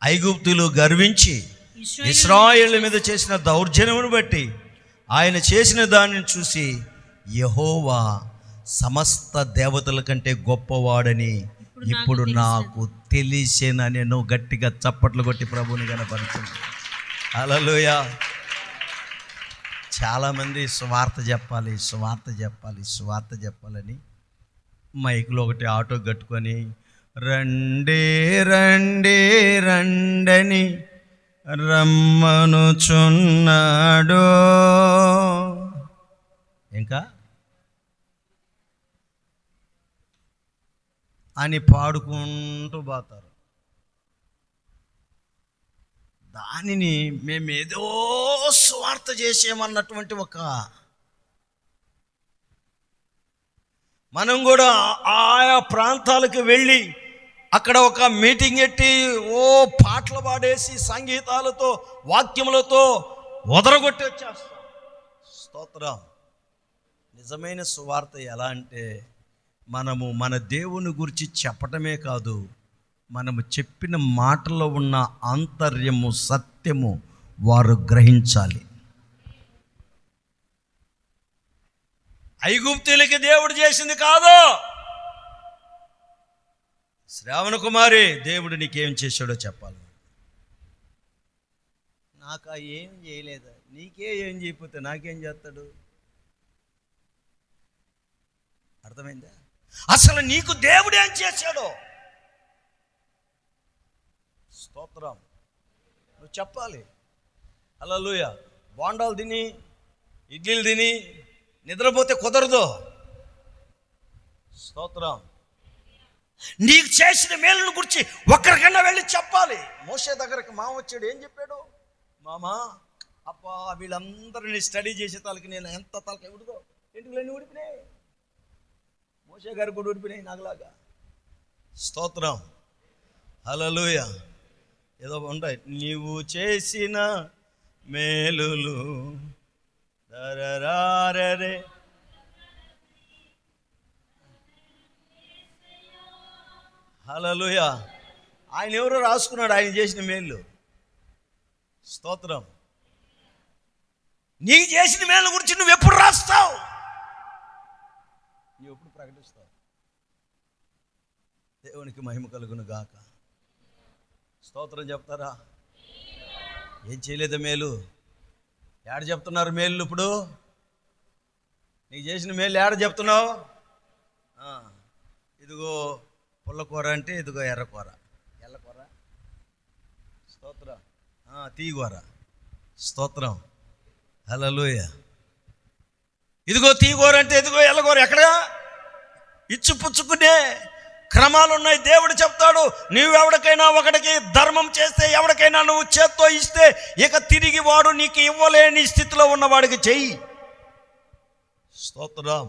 ఐగుప్తులు గర్వించి ఇశ్రాయేలు మీద చేసిన దౌర్జన్యమును బట్టి ఆయన చేసిన దానిని చూసి యెహోవా సమస్త దేవతల కంటే గొప్పవాడని ఇప్పుడు నాకు తెలిసేనని నువ్వు గట్టిగా చప్పట్లు కొట్టి ప్రభువుని కనపరుచుంది. హల్లెలూయా. చాలామంది సువార్త చెప్పాలి, సువార్త చెప్పాలి, సువార్త చెప్పాలని మైకులో ఒకటి ఆటో కట్టుకొని రండే రండే రండని రమ్మనుచున్నాడు. ఇంకా అని పాడుకుంటూ పోతారు. దానిని మేమేదో స్వార్థ చేసేమన్నటువంటి మనం కూడా ఆయా ప్రాంతాలకు వెళ్ళి అక్కడ ఒక మీటింగ్ ఎట్టి ఓ పాటలు పాడేసి సంగీతాలతో వాక్యములతో వదరగొట్టి వచ్చేస్తాం. స్తోత్రం. నిజమైన సువార్త ఎలా అంటే మనము మన దేవుని గురించి చెప్పటమే కాదు, మనము చెప్పిన మాటలో ఉన్న ఆంతర్యము సత్యము వారు గ్రహించాలి. ఐగుప్తులకి దేవుడు చేసింది కాదు. శ్రావణ కుమారి, దేవుడు నీకేం చేశాడో చెప్పాలి. నాకు ఏం చేయలేదు, నీకే ఏం చేయకపోతే నాకేం చేస్తాడు? అర్థమైందా? అసలు నీకు దేవుడు ఏం చేశాడో స్తోత్రం నువ్వు చెప్పాలి. హల్లెలూయా. బోండాలు తిని ఇడ్లీలు తిని నిద్రపోతే కుదరదు. స్తోత్రం. నీకు చేసిన మేలును గురించి ఒక్కరికన్నా వెళ్ళి చెప్పాలి. మోషే దగ్గరకు మామ వచ్చాడు. ఏం చెప్పాడు? మామా, అబ్బా వీళ్ళందరినీ స్టడీ చేసే తలకి నేను ఎంత తలకి ఉడుకో ఇంటికి ఊడిపోయినాయి. మోషే గారు కూడా ఊడిపోయినాయి నాకులాగా. స్తోత్రం. హల్లెలూయా. ఏదో ఉంటాయి. నీవు చేసిన మేలులు దరరారే. హల్లెలూయా. ఆయన ఎవరో రాసుకున్నాడు ఆయన చేసిన మేలు. స్తోత్రం. నీకు చేసిన మేలు గురించి నువ్వు ఎప్పుడు రాస్తావు? నువ్వు ఎప్పుడు ప్రకటిస్తావు? దేవునికి మహిమ కలుగును గాక. స్తోత్రం చెప్తారా? ఏం చేయలేదు మేలు? ఏడ చెప్తున్నారు మేలు? ఇప్పుడు నీకు చేసిన మేలు ఏడ చెప్తున్నావు? ఇదిగో పుల్లకూర అంటే ఇదిగో ఎర్రకూర, ఎల్లకూర, స్తోత్రం, తీగూర, స్తోత్రం, హల్లెలూయ. ఇదిగో తీగూర అంటే ఇదిగో ఎల్లకూర. ఎక్కడ ఇచ్చు పుచ్చుకునే క్రమాలు ఉన్నాయి. దేవుడు చెప్తాడు, నువ్వెవడికైనా ఒకడికి ధర్మం చేస్తే, ఎవరికైనా నువ్వు చేత్తో ఇస్తే, ఇక తిరిగి వాడు నీకు ఇవ్వలేని స్థితిలో ఉన్నవాడికి చెయ్యి. స్తోత్రం.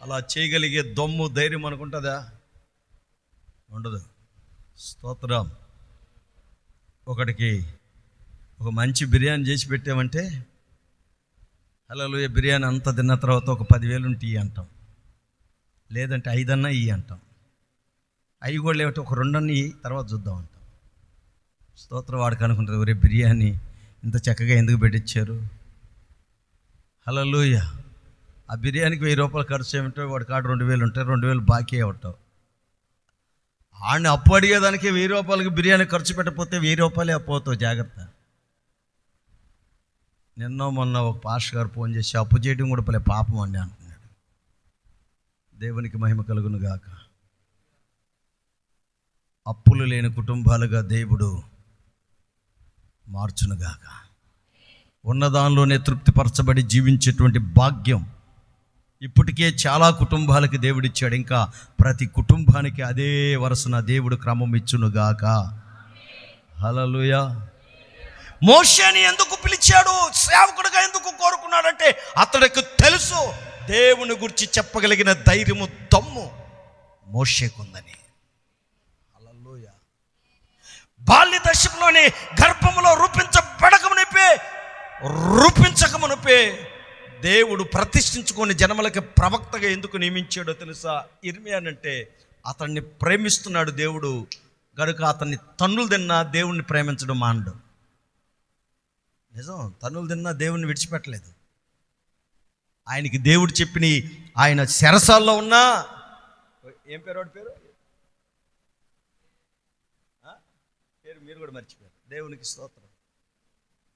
అలా చేయగలిగే దమ్ము ధైర్యం అనుకుంటుందా? ఉండదు. స్తోత్రం. ఒకడికి ఒక మంచి బిర్యానీ చేసి పెట్టామంటే, హల్లెలూయా, బిర్యానీ అంతా తిన్న తర్వాత ఒక 10,000 ఉంటే అంటాం, లేదంటే 5 అన్నా ఇవి అంటాం. అవి కూడా లేకపోతే ఒక 2 అన్నీ తర్వాత చూద్దాం అంటాం. స్తోత్రం. వాడికి అనుకుంటుంది, ఒరే బిర్యానీ ఇంత చక్కగా ఎందుకు పెట్టించారు? హల్లెలూయా. ఆ బిర్యానీకి 1000 రూపాయలు ఖర్చు ఏమిటో, వాడి కాడ 2,000 ఉంటాయి, 2,000 బాకీ అవుతావు. ఆడిని అప్పు అడిగేదానికి 1000 రూపాయలకి బిర్యానీ ఖర్చు పెట్టకపోతే 1000 రూపాయలే అప్పు అవుతావు. జాగ్రత్త. నిన్న మొన్న ఒక పాస్టర్ గారు ఫోన్ చేసి, అప్పు చేయడం కూడా పలే పాపం అండి అంటున్నాడు. దేవునికి మహిమ కలుగును గాక. అప్పులు లేని కుటుంబాలుగా దేవుడు మార్చునుగాక. ఉన్నదానిలోనే తృప్తిపరచబడి జీవించేటువంటి భాగ్యం ఇప్పటికే చాలా కుటుంబాలకి దేవుడిచ్చాడు. ఇంకా ప్రతి కుటుంబానికి అదే వరుసన దేవుడు క్రమం ఇచ్చునుగాక. హల్లెలూయా. మోషేని ఎందుకు పిలిచాడు, సేవకుడిగా ఎందుకు కోరుకున్నాడంటే, అతడికి తెలుసు దేవుని గురించి చెప్పగలిగిన ధైర్యము, దమ్ము మోషేకుందని. హల్లెలూయా. బాల్య దశలోని గర్భములో రూపించకమునిపే దేవుడు ప్రతిష్ఠించుకొని జనములకి ప్రవక్తగా ఎందుకు నియమించాడో తెలుసా? ఇర్మియానంటే అతన్ని ప్రేమిస్తున్నాడు దేవుడు గనుక అతన్ని తన్నులు తిన్నా దేవుణ్ణి ప్రేమించడం మానడు. నిజం, తన్నులు తిన్నా దేవుణ్ణి విడిచిపెట్టలేదు. ఆయనకి దేవుడు చెప్పిన, ఆయన చెరసాల్లో ఉన్నా, ఏం పేరు వాడి పేరు మీరు కూడా మర్చిపోయారు. దేవునికి స్తోత్రం.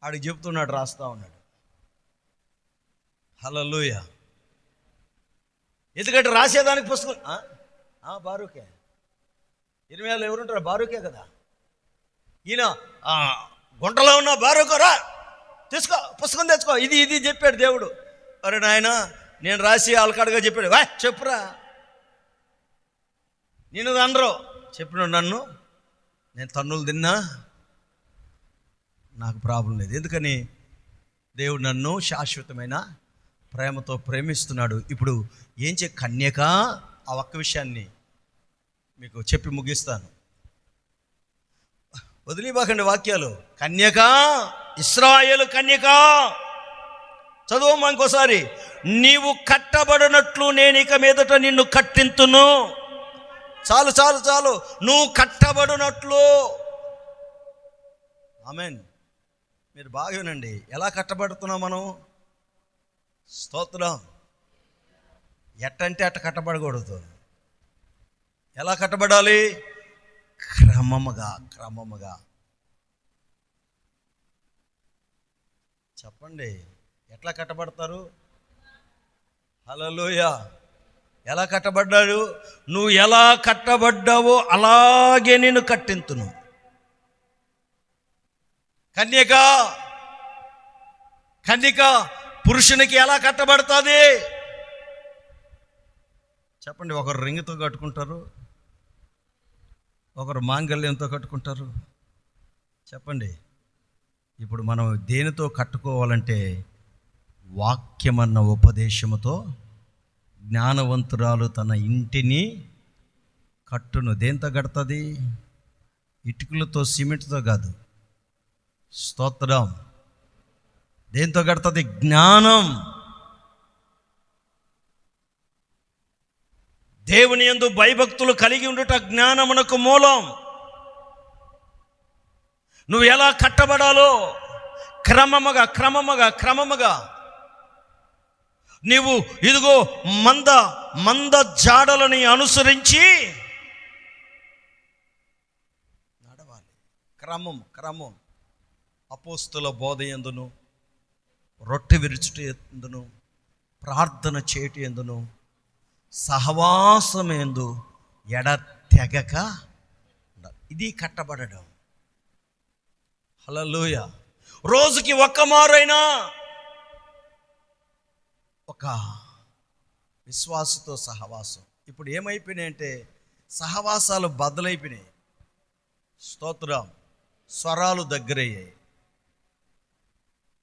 ఆడికి చెప్తున్నాడు, రాస్తా ఉన్నాడు. హల్లెలూయా. ఎందుకంటే రాసేదానికి పుస్తకం బారూకే. 20 ఎవరుంటారు? బారూకే కదా. ఈయన గుంటలో ఉన్న బారూకు, రా తీసుకో పుస్తకం తెచ్చుకో, ఇది చెప్పాడు దేవుడు. అరే నాయన, నేను రాసి అలకాడుగా చెప్పాడు. చెప్పురా, నేను అనరు చెప్పినాడు నన్ను, నేను తన్నులు తిన్నా నాకు ప్రాబ్లం లేదు. ఎందుకని? దేవుడు నన్ను శాశ్వతమైన ప్రేమతో ప్రేమిస్తున్నాడు. ఇప్పుడు ఏం కన్యక, ఆ ఒక్క విషయాన్ని మీకు చెప్పి ముగిస్తాను. వదిలిపోకండి వాక్యాలు. కన్యక, ఇశ్రాయేలు కన్యక, చదువు ఇంకోసారి. నీవు కట్టబడినట్లు నేను ఇక మీదట నిన్ను కట్టింతును. చాలు చాలు చాలు. నువ్వు కట్టబడినట్లు. ఆమేన్. మీరు బాగా వినండి. ఎలా కట్టబడుతున్నాం మనం? స్తోత్రం. ఎట్టంటే అట్ట కట్టబడకూడదు. ఎలా కట్టబడాలి? క్రమముగా. చెప్పండి, ఎట్లా కట్టబడతారు? హల్లెలూయా. ఎలా కట్టబడ్డాడు? నువ్వు ఎలా కట్టబడ్డావో అలాగే నేను కట్టింతును. కన్యక పురుషునికి ఎలా కట్టబడుతుంది? చెప్పండి. ఒకరు రింగుతో కట్టుకుంటారు, ఒకరు మాంగళ్యంతో కట్టుకుంటారు. చెప్పండి. ఇప్పుడు మనం దేనితో కట్టుకోవాలంటే, వాక్యమన్న ఉపదేశముతో జ్ఞానవంతురాలు తన ఇంటిని కట్టును. దేంతో కడుతుంది? ఇటుకలతో, సిమెంట్తో కాదు. స్తోత్రం. దేంతో కడుతుంది? జ్ఞానం. దేవుని యందు భయభక్తులు కలిగి ఉండుట జ్ఞానమునకు మూలం. నువ్వు ఎలా కట్టబడాలో క్రమముగా నీవు ఇదిగో మంద జాడలని అనుసరించి నడవాలి. క్రమం అపోస్తుల బోధ యందును రొట్టె విరుచుట ఎందును, ప్రార్థన చేయుట ఎందును, సహవాసమేందు ఎడతెగక ఉండాలి. ఇది కట్టబడడం. హల్లెలూయా. రోజుకి ఒక్క మారైనా ఒక విశ్వాసతో సహవాసం. ఇప్పుడు ఏమైపోయినాయంటే సహవాసాలు బద్దలైపోయినాయి. స్తోత్రం. స్వరాలు దగ్గరయ్యాయి.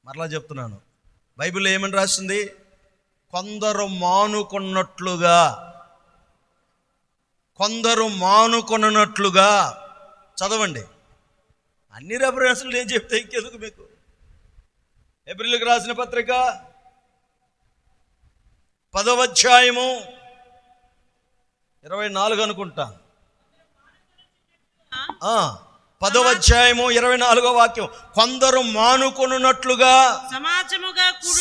మరలా చెప్తున్నాను, బైబిల్లో ఏమని రాసింది? కొందరు మానుకొన్నట్లుగా. చదవండి. అన్ని రెఫరెన్స్లు నేను చెప్తే ఇంకెందుకు మీకు? ఏప్రిల్కి రాసిన పత్రిక 10వ అధ్యాయము 24 అనుకుంటా. 10వ అధ్యాయము 24వ వాక్యం. కొందరు మానుకొనున్నట్లుగా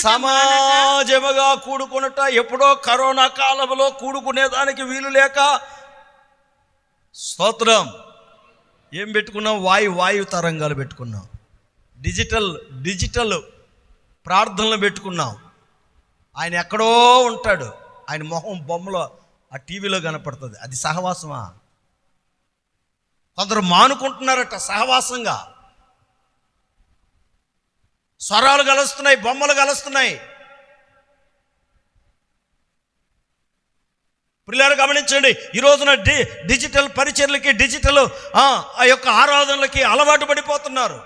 సమాజముగా కూడుకున్నట. ఎప్పుడో కరోనా కాలంలో కూడుకునేదానికి వీలు లేక, స్తోత్రం, ఏం పెట్టుకున్నాం? వాయు తరంగాలు పెట్టుకున్నాం. డిజిటల్ ప్రార్థనలు పెట్టుకున్నాం. ఆయన ఎక్కడో ఉంటాడు, ఆయన మొహం బొమ్మలో ఆ టీవీలో కనపడుతుంది. అది సహవాసమా? కొందరు మానుకుంటున్నారట సహవాసంగా. స్వరాలు కలుస్తున్నాయి, బొమ్మలు కలుస్తున్నాయి. పిల్లలు గమనించండి, ఈ రోజున డిజిటల్ పరిచర్లకి, డిజిటల్ ఆ యొక్క ఆరాధనలకి అలవాటు పడిపోతున్నారు,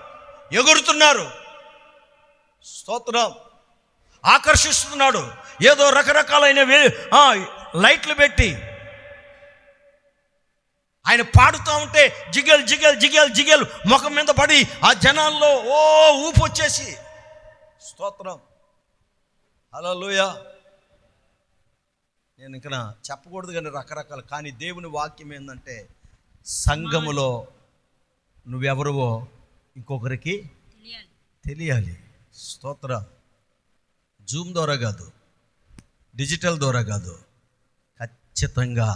ఎగురుతున్నారు. స్తోత్రం. ఆకర్షిస్తున్నాడు. ఏదో రకరకాలైన లైట్లు పెట్టి ఆయన పాడుతూ ఉంటే జిగల్ జిగల్ జిగల్ జిగల్ ముఖం మీద పడి ఆ జనాల్లో ఊపు వచ్చేసి, స్తోత్రం, హల్లెలూయా. నేను ఇంకా చెప్పకూడదు కానీ రకరకాలు. కానీ దేవుని వాక్యం ఏంటంటే, సంఘములో నువ్వెవరువో ఇంకొకరికి తెలియాలి. స్తోత్రం. జూమ్ ద్వారా కాదు, డిజిటల్ ద్వారా కాదు, ఖచ్చితంగా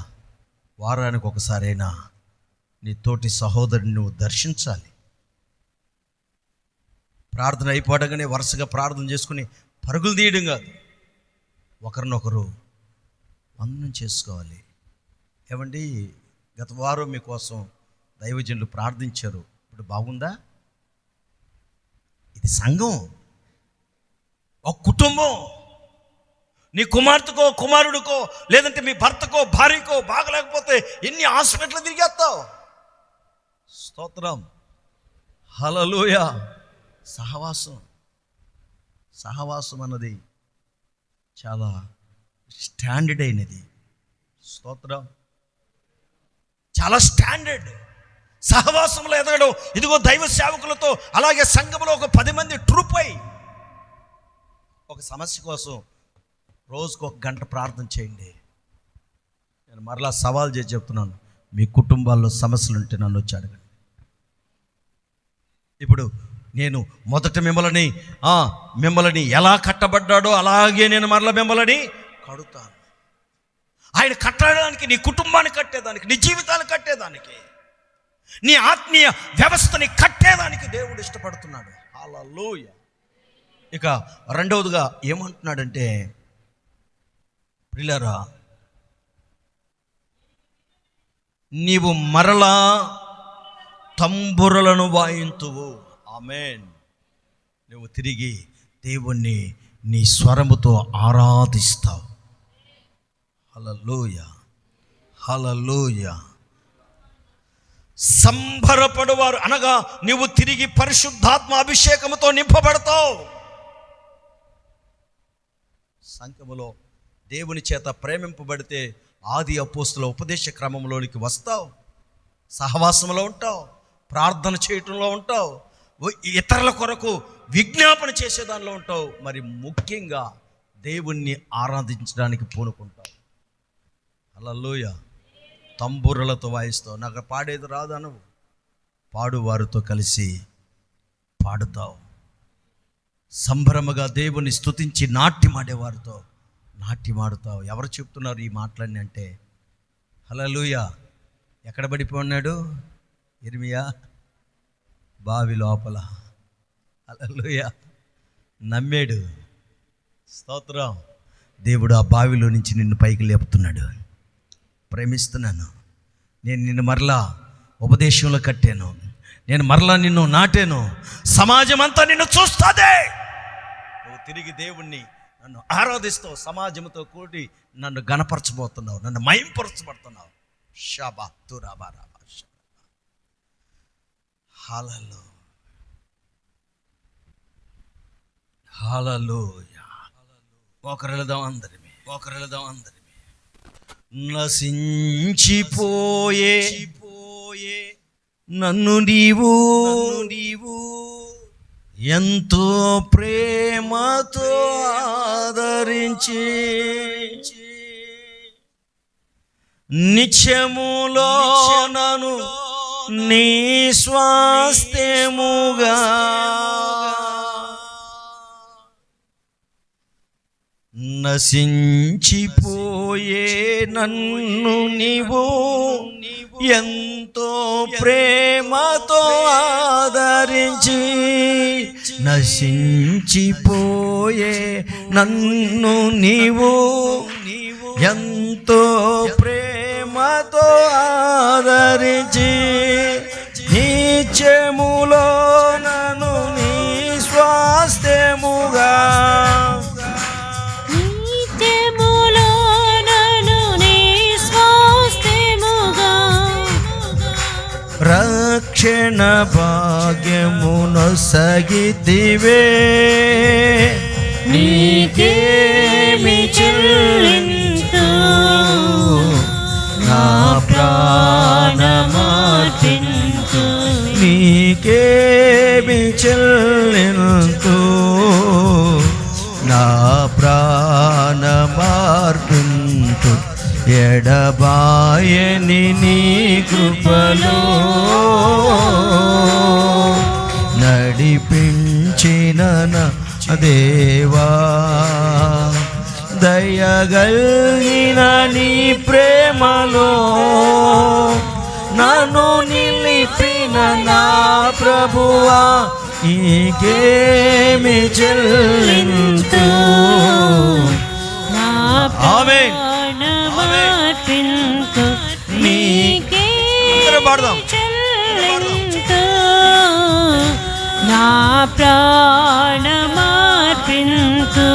వారానికి ఒకసారైనా నీ తోటి సహోదరుని నువ్వు దర్శించాలి. ప్రార్థన అయిపోవడంగానే వరుసగా ప్రార్థన చేసుకుని పరుగులు తీయడం కాదు, ఒకరినొకరు వందనం చేసుకోవాలి. ఏమండి, గత వారం మీకోసం దైవజనులు ప్రార్థించారు. ఇప్పుడు బాగుందా? ఇది సంఘం, ఒక కుటుంబం. నీ కుమార్తెకో కుమారుడికో లేదంటే మీ భర్తకో భార్యకో బాగలేకపోతే ఎన్ని హాస్పిటల్ తిరిగేస్తావు. స్తోత్రం, హల్లెలూయా. సహవాసం అన్నది చాలా స్టాండర్డ్ అయినది. స్తోత్రం, చాలా స్టాండర్డ్. సహవాసంలో ఎదగడం. ఇదిగో దైవ సేవకులతో అలాగే సంఘంలో ఒక 10 మంది ట్రూప్ అయి ఒక సమస్య కోసం రోజుకు 1 గంట ప్రార్థన చేయండి. నేను మరలా సవాల్ చేసి చెప్తున్నాను, మీ కుటుంబాల్లో సమస్యలు ఉంటే నన్ను వచ్చి అడగండి. ఇప్పుడు నేను మొదట మిమ్మల్ని ఎలా కట్టబడ్డాడో అలాగే నేను మరలా మిమ్మల్ని కడుతాను. ఆయన కట్టడానికి, నీ కుటుంబాన్ని కట్టేదానికి, నీ జీవితాన్ని కట్టేదానికి, నీ ఆత్మీయ వ్యవస్థని కట్టేదానికి దేవుడు ఇష్టపడుతున్నాడు. హల్లెలూయా. ఇక రెండవదిగా ఏమంటున్నాడంటే, ప్రియులారా, నీవు మరలా తంబురలను వాయింతువు. ఆమేన్. నువ్వు తిరిగి దేవుణ్ణి నీ స్వరముతో ఆరాధిస్తావు. హల్లెలూయా, హల్లెలూయా. సంబరపడువారు అనగా నీవు తిరిగి పరిశుద్ధాత్మ అభిషేకముతో నింపబడతావు. సంఘములో దేవుని చేత ప్రేమింపబడితే ఆది అపోస్తుల ఉపదేశ క్రమంలోనికి వస్తావు, సహవాసంలో ఉంటావు, ప్రార్థన చేయటంలో ఉంటావు, ఇతరుల కొరకు విజ్ఞాపన చేసేదానిలో ఉంటావు. మరి ముఖ్యంగా దేవుణ్ణి ఆరాధించడానికి పూనుకుంటావు. హల్లెలూయా. తంబురలతో వాయిస్తావు. నాకు పాడేది రాదా? నువ్వు పాడువారితో కలిసి పాడుతావు. సంబరముగా దేవుని స్తుతించి నాట్యమాడేవారితో నాట్యమాడుతావు. ఎవరు చెప్తున్నారు ఈ మాటలన్నీ అంటే? హల్లెలూయా. ఎక్కడ పడిపోన్నాడు ఇర్మియా? బావి లోపల. హల్లెలూయా. నమ్మాడు. స్తోత్రం. దేవుడు ఆ బావిలో నుంచి నిన్ను పైకి లేపుతున్నాడు. ప్రేమిస్తున్నాను. నేను నిన్ను మరలా ఉపదేశంలో కట్టాను. నేను మరలా నిన్ను నాటాను. సమాజం అంతా నిన్ను చూస్తుంది. నువ్వు తిరిగి దేవుణ్ణి నన్ను ఆరాధిస్తావు. సమాజంతో కూడి నన్ను గణపరచబోతున్నావు, నన్ను మహింపరచబడుతున్నావు. షాబా తురాబా రాబా హల్లెలూయా హల్లెలూయా. ఒకరెళదాం అందరిమి. నశించిపోయే నన్ను నీవు ఎంతో ప్రేమతో ఆదరించి నిత్యములో నన్ను నీ స్వాస్థ్యముగా నశించిపోయే నన్ను నీవు ఎంతో ప్రేమతో ఆదరించి నశించిపోయే నన్ను నీవు ఎంతో ప్రేమతో ఆదరించి నిత్యములో నన్ను నీ స్వాస్థ్యముగా రక్షణ భాగ్యమునొసగితివే నీకేమి చెల్లింతు నా ప్రాణమార్పింతు నీకేమి చెల్లింతు నా ప్రాణమార్పింతు ఎడబాయని నీ కృపలో నడిపించిన నా దేవా దయగలిగిన నీ ప్రేమలో నన్ను నిలిపిన నా ప్రభువా నీకేమి చెల్లింతు. ఆమేన్. నా ప్రాణమార్పింతు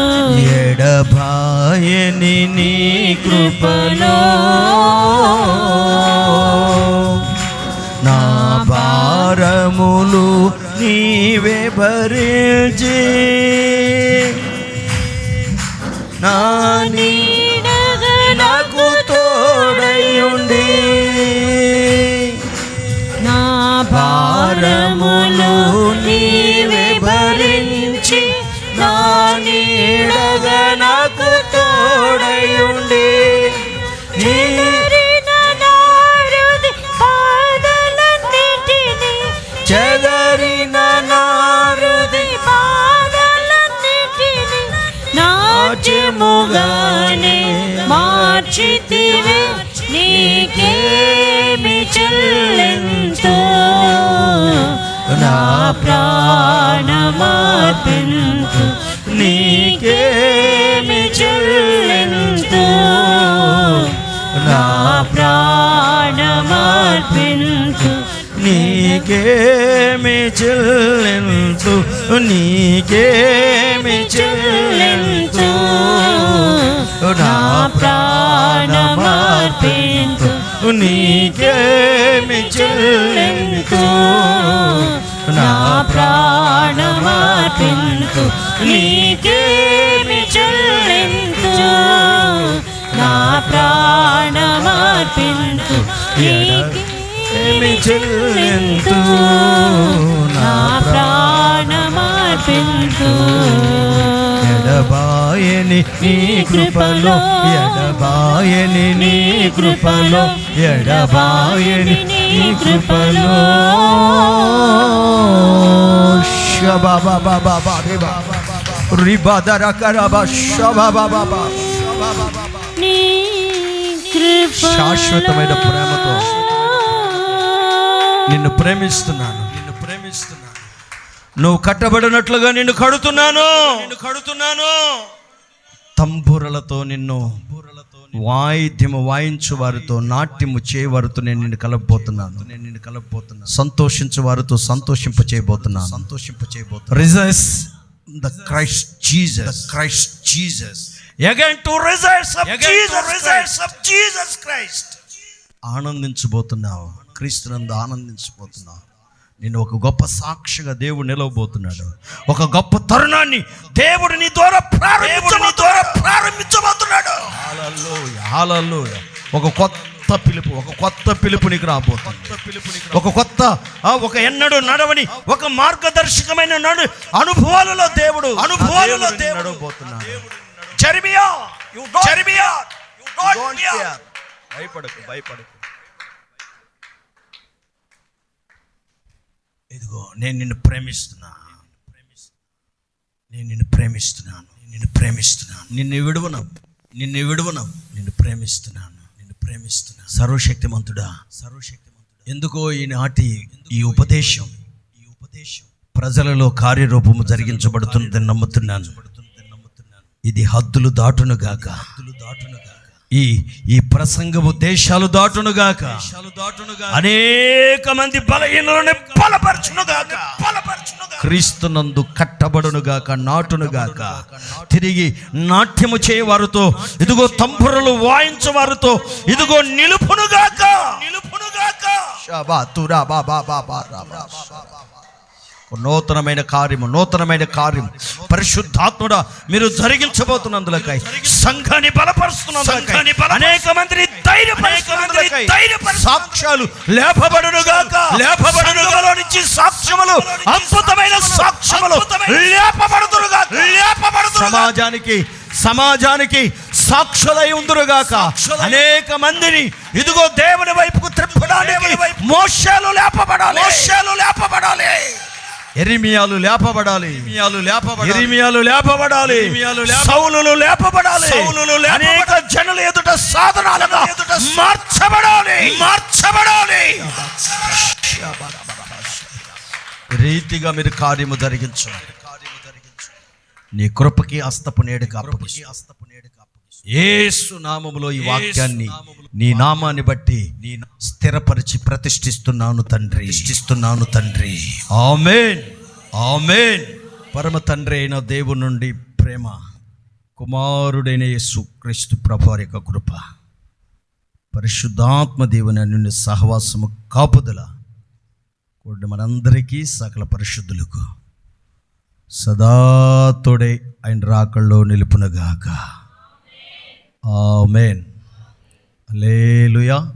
ఎడబాయని నీ కృపలో నా భారములు నీవే భరించి నా నీడగా నాకు తోడయుండి నా భారములు నీవే భరించి నా నీడగా నాకు తోడయుండి చెదరిన నారుది పాదలన్నిటిని నాట్యముగానే మార్చితివే నీకేమి చెల్లింతు నా ప్రాణమార్పింతు నీకేమి చెల్లింతు నా ప్రాణమార్పింతు నీకేమి చెల్లింతు నీకేమి చెల్లింతు నా ప్రాణమార్పింతు నీకేమి చెల్లింతు నా ప్రాణమార్పింతు నీకేమి చెల్లింతు నా ప్రాణమార్పింతు నీకేమి చెల్లింతు నా ప్రాణమార్పింతు ఎడబాయని నీ కృపలో ఎడబాయని నీ కృపలో ఎడబాయని నీ కృపలో షబాబాబాబా రిబాదరకరబా షబాబాబాబా శాశ్వతమైన ప్రేమతో నిన్ను ప్రేమిస్తున్నాను. నువ్వు కట్టబడినట్లుగా నిన్ను కడుతున్నాను. తంబురలతో నిన్ను వాయిద్యము వాయించు వారితో నాట్యము చేయవారితో నేను నిన్ను కలపబోతున్నాను. సంతోషించు వారితో సంతోషింప చేయబోతున్నాను. రిజైస్ the Christ Jesus. Again to rejoice of Jesus Christ. ఆనందించబోతున్నావు, క్రీస్తునందు ఆనందించబోతున్నావు. నేను ఒక గొప్ప సాక్షిగా దేవుడు నిలవబోతున్నాడు. ఒక గొప్ప తరుణాన్ని దేవుడు నీ ద్వారా ప్రారంభించబోతున్నాడు. హల్లెలూయా. ఒక కొత్త పిలుపు నీకు రాబోతుంది. ఒక ఎన్నడూ నడవని ఒక మార్గదర్శకమైన అనుభవాలలో దేవుడు నడవబోతున్నాడు. Jeremiah, you don't fear. భయపడకు. ఇదిగో నేను నిన్ను ప్రేమిస్తున్నాను. నిన్ను విడువను. నిన్ను ప్రేమిస్తున్నాను. సర్వశక్తిమంతుడా, ఎందుకో ఈనాటి ఈ ఉపదేశం ప్రజలలో కార్యరూపము జరిగించబడుతుందని నమ్ముతున్నాను. ఇది హద్దులు దాటునుగాక. ఈ ప్రసంగము దేశాలు దాటునుగాక. అనేక మంది బలహీనులను బలపరచునుగాక. క్రీస్తునందు కట్టబడునుగాక, నాటునుగాక. తిరిగి నాట్యము చేయవారితో, ఇదిగో తంబురలు వాయించవారితో, ఇదిగో నిలుపునుగాక. నూతనమైన కార్యము పరిశుద్ధాత్ముడా మీరు జరిగించబోతున్నందులకై, సంఘాన్ని బలపరుస్తున్నందులకై, అనేక మందిని ధైర్యపరుస్తున్నందులకై, సాక్ష్యాలు లేపబడునుగాక. నుంచి సాక్ష్యములు, అద్భుతమైన సాక్ష్యములు లేపబడుతురుగాక. సమాజానికి సాక్షులై ఉందురుగాక. అనేక మందిని ఇదిగో దేవుని వైపుకు త్రిప్పడానికి మోషేలు లేపబడాలి. ఎరిమియాలు లేపబడాలి. సౌలులు లేపబడాలి. అనేక జనుల ఎదుట సాధనాలుగా మార్చబడాలి. రీతిగా మీరు కార్యము జరిగించాలి. నీ కృపకి హస్తపు నేడుగా యేసు నామములో ఈ వాక్యాన్ని నీ నామాన్ని బట్టి స్థిరపరిచి ప్రతిష్ఠిస్తున్నాను తండ్రి. ఆమేన్. పరమ తండ్రి అయిన దేవుని నుండి ప్రేమ, కుమారుడైన యేసు క్రీస్తు ప్రభువారి యొక్క కృప, పరిశుద్ధాత్మ దేవుని నుండి సహవాసము, కాపుదల కూడిన మనందరికీ సకల పరిశుద్ధులకు సదా తోడై ఆయన రాకల్లో నిలుపునగాక. ఆమేన్. హల్లెలూయా.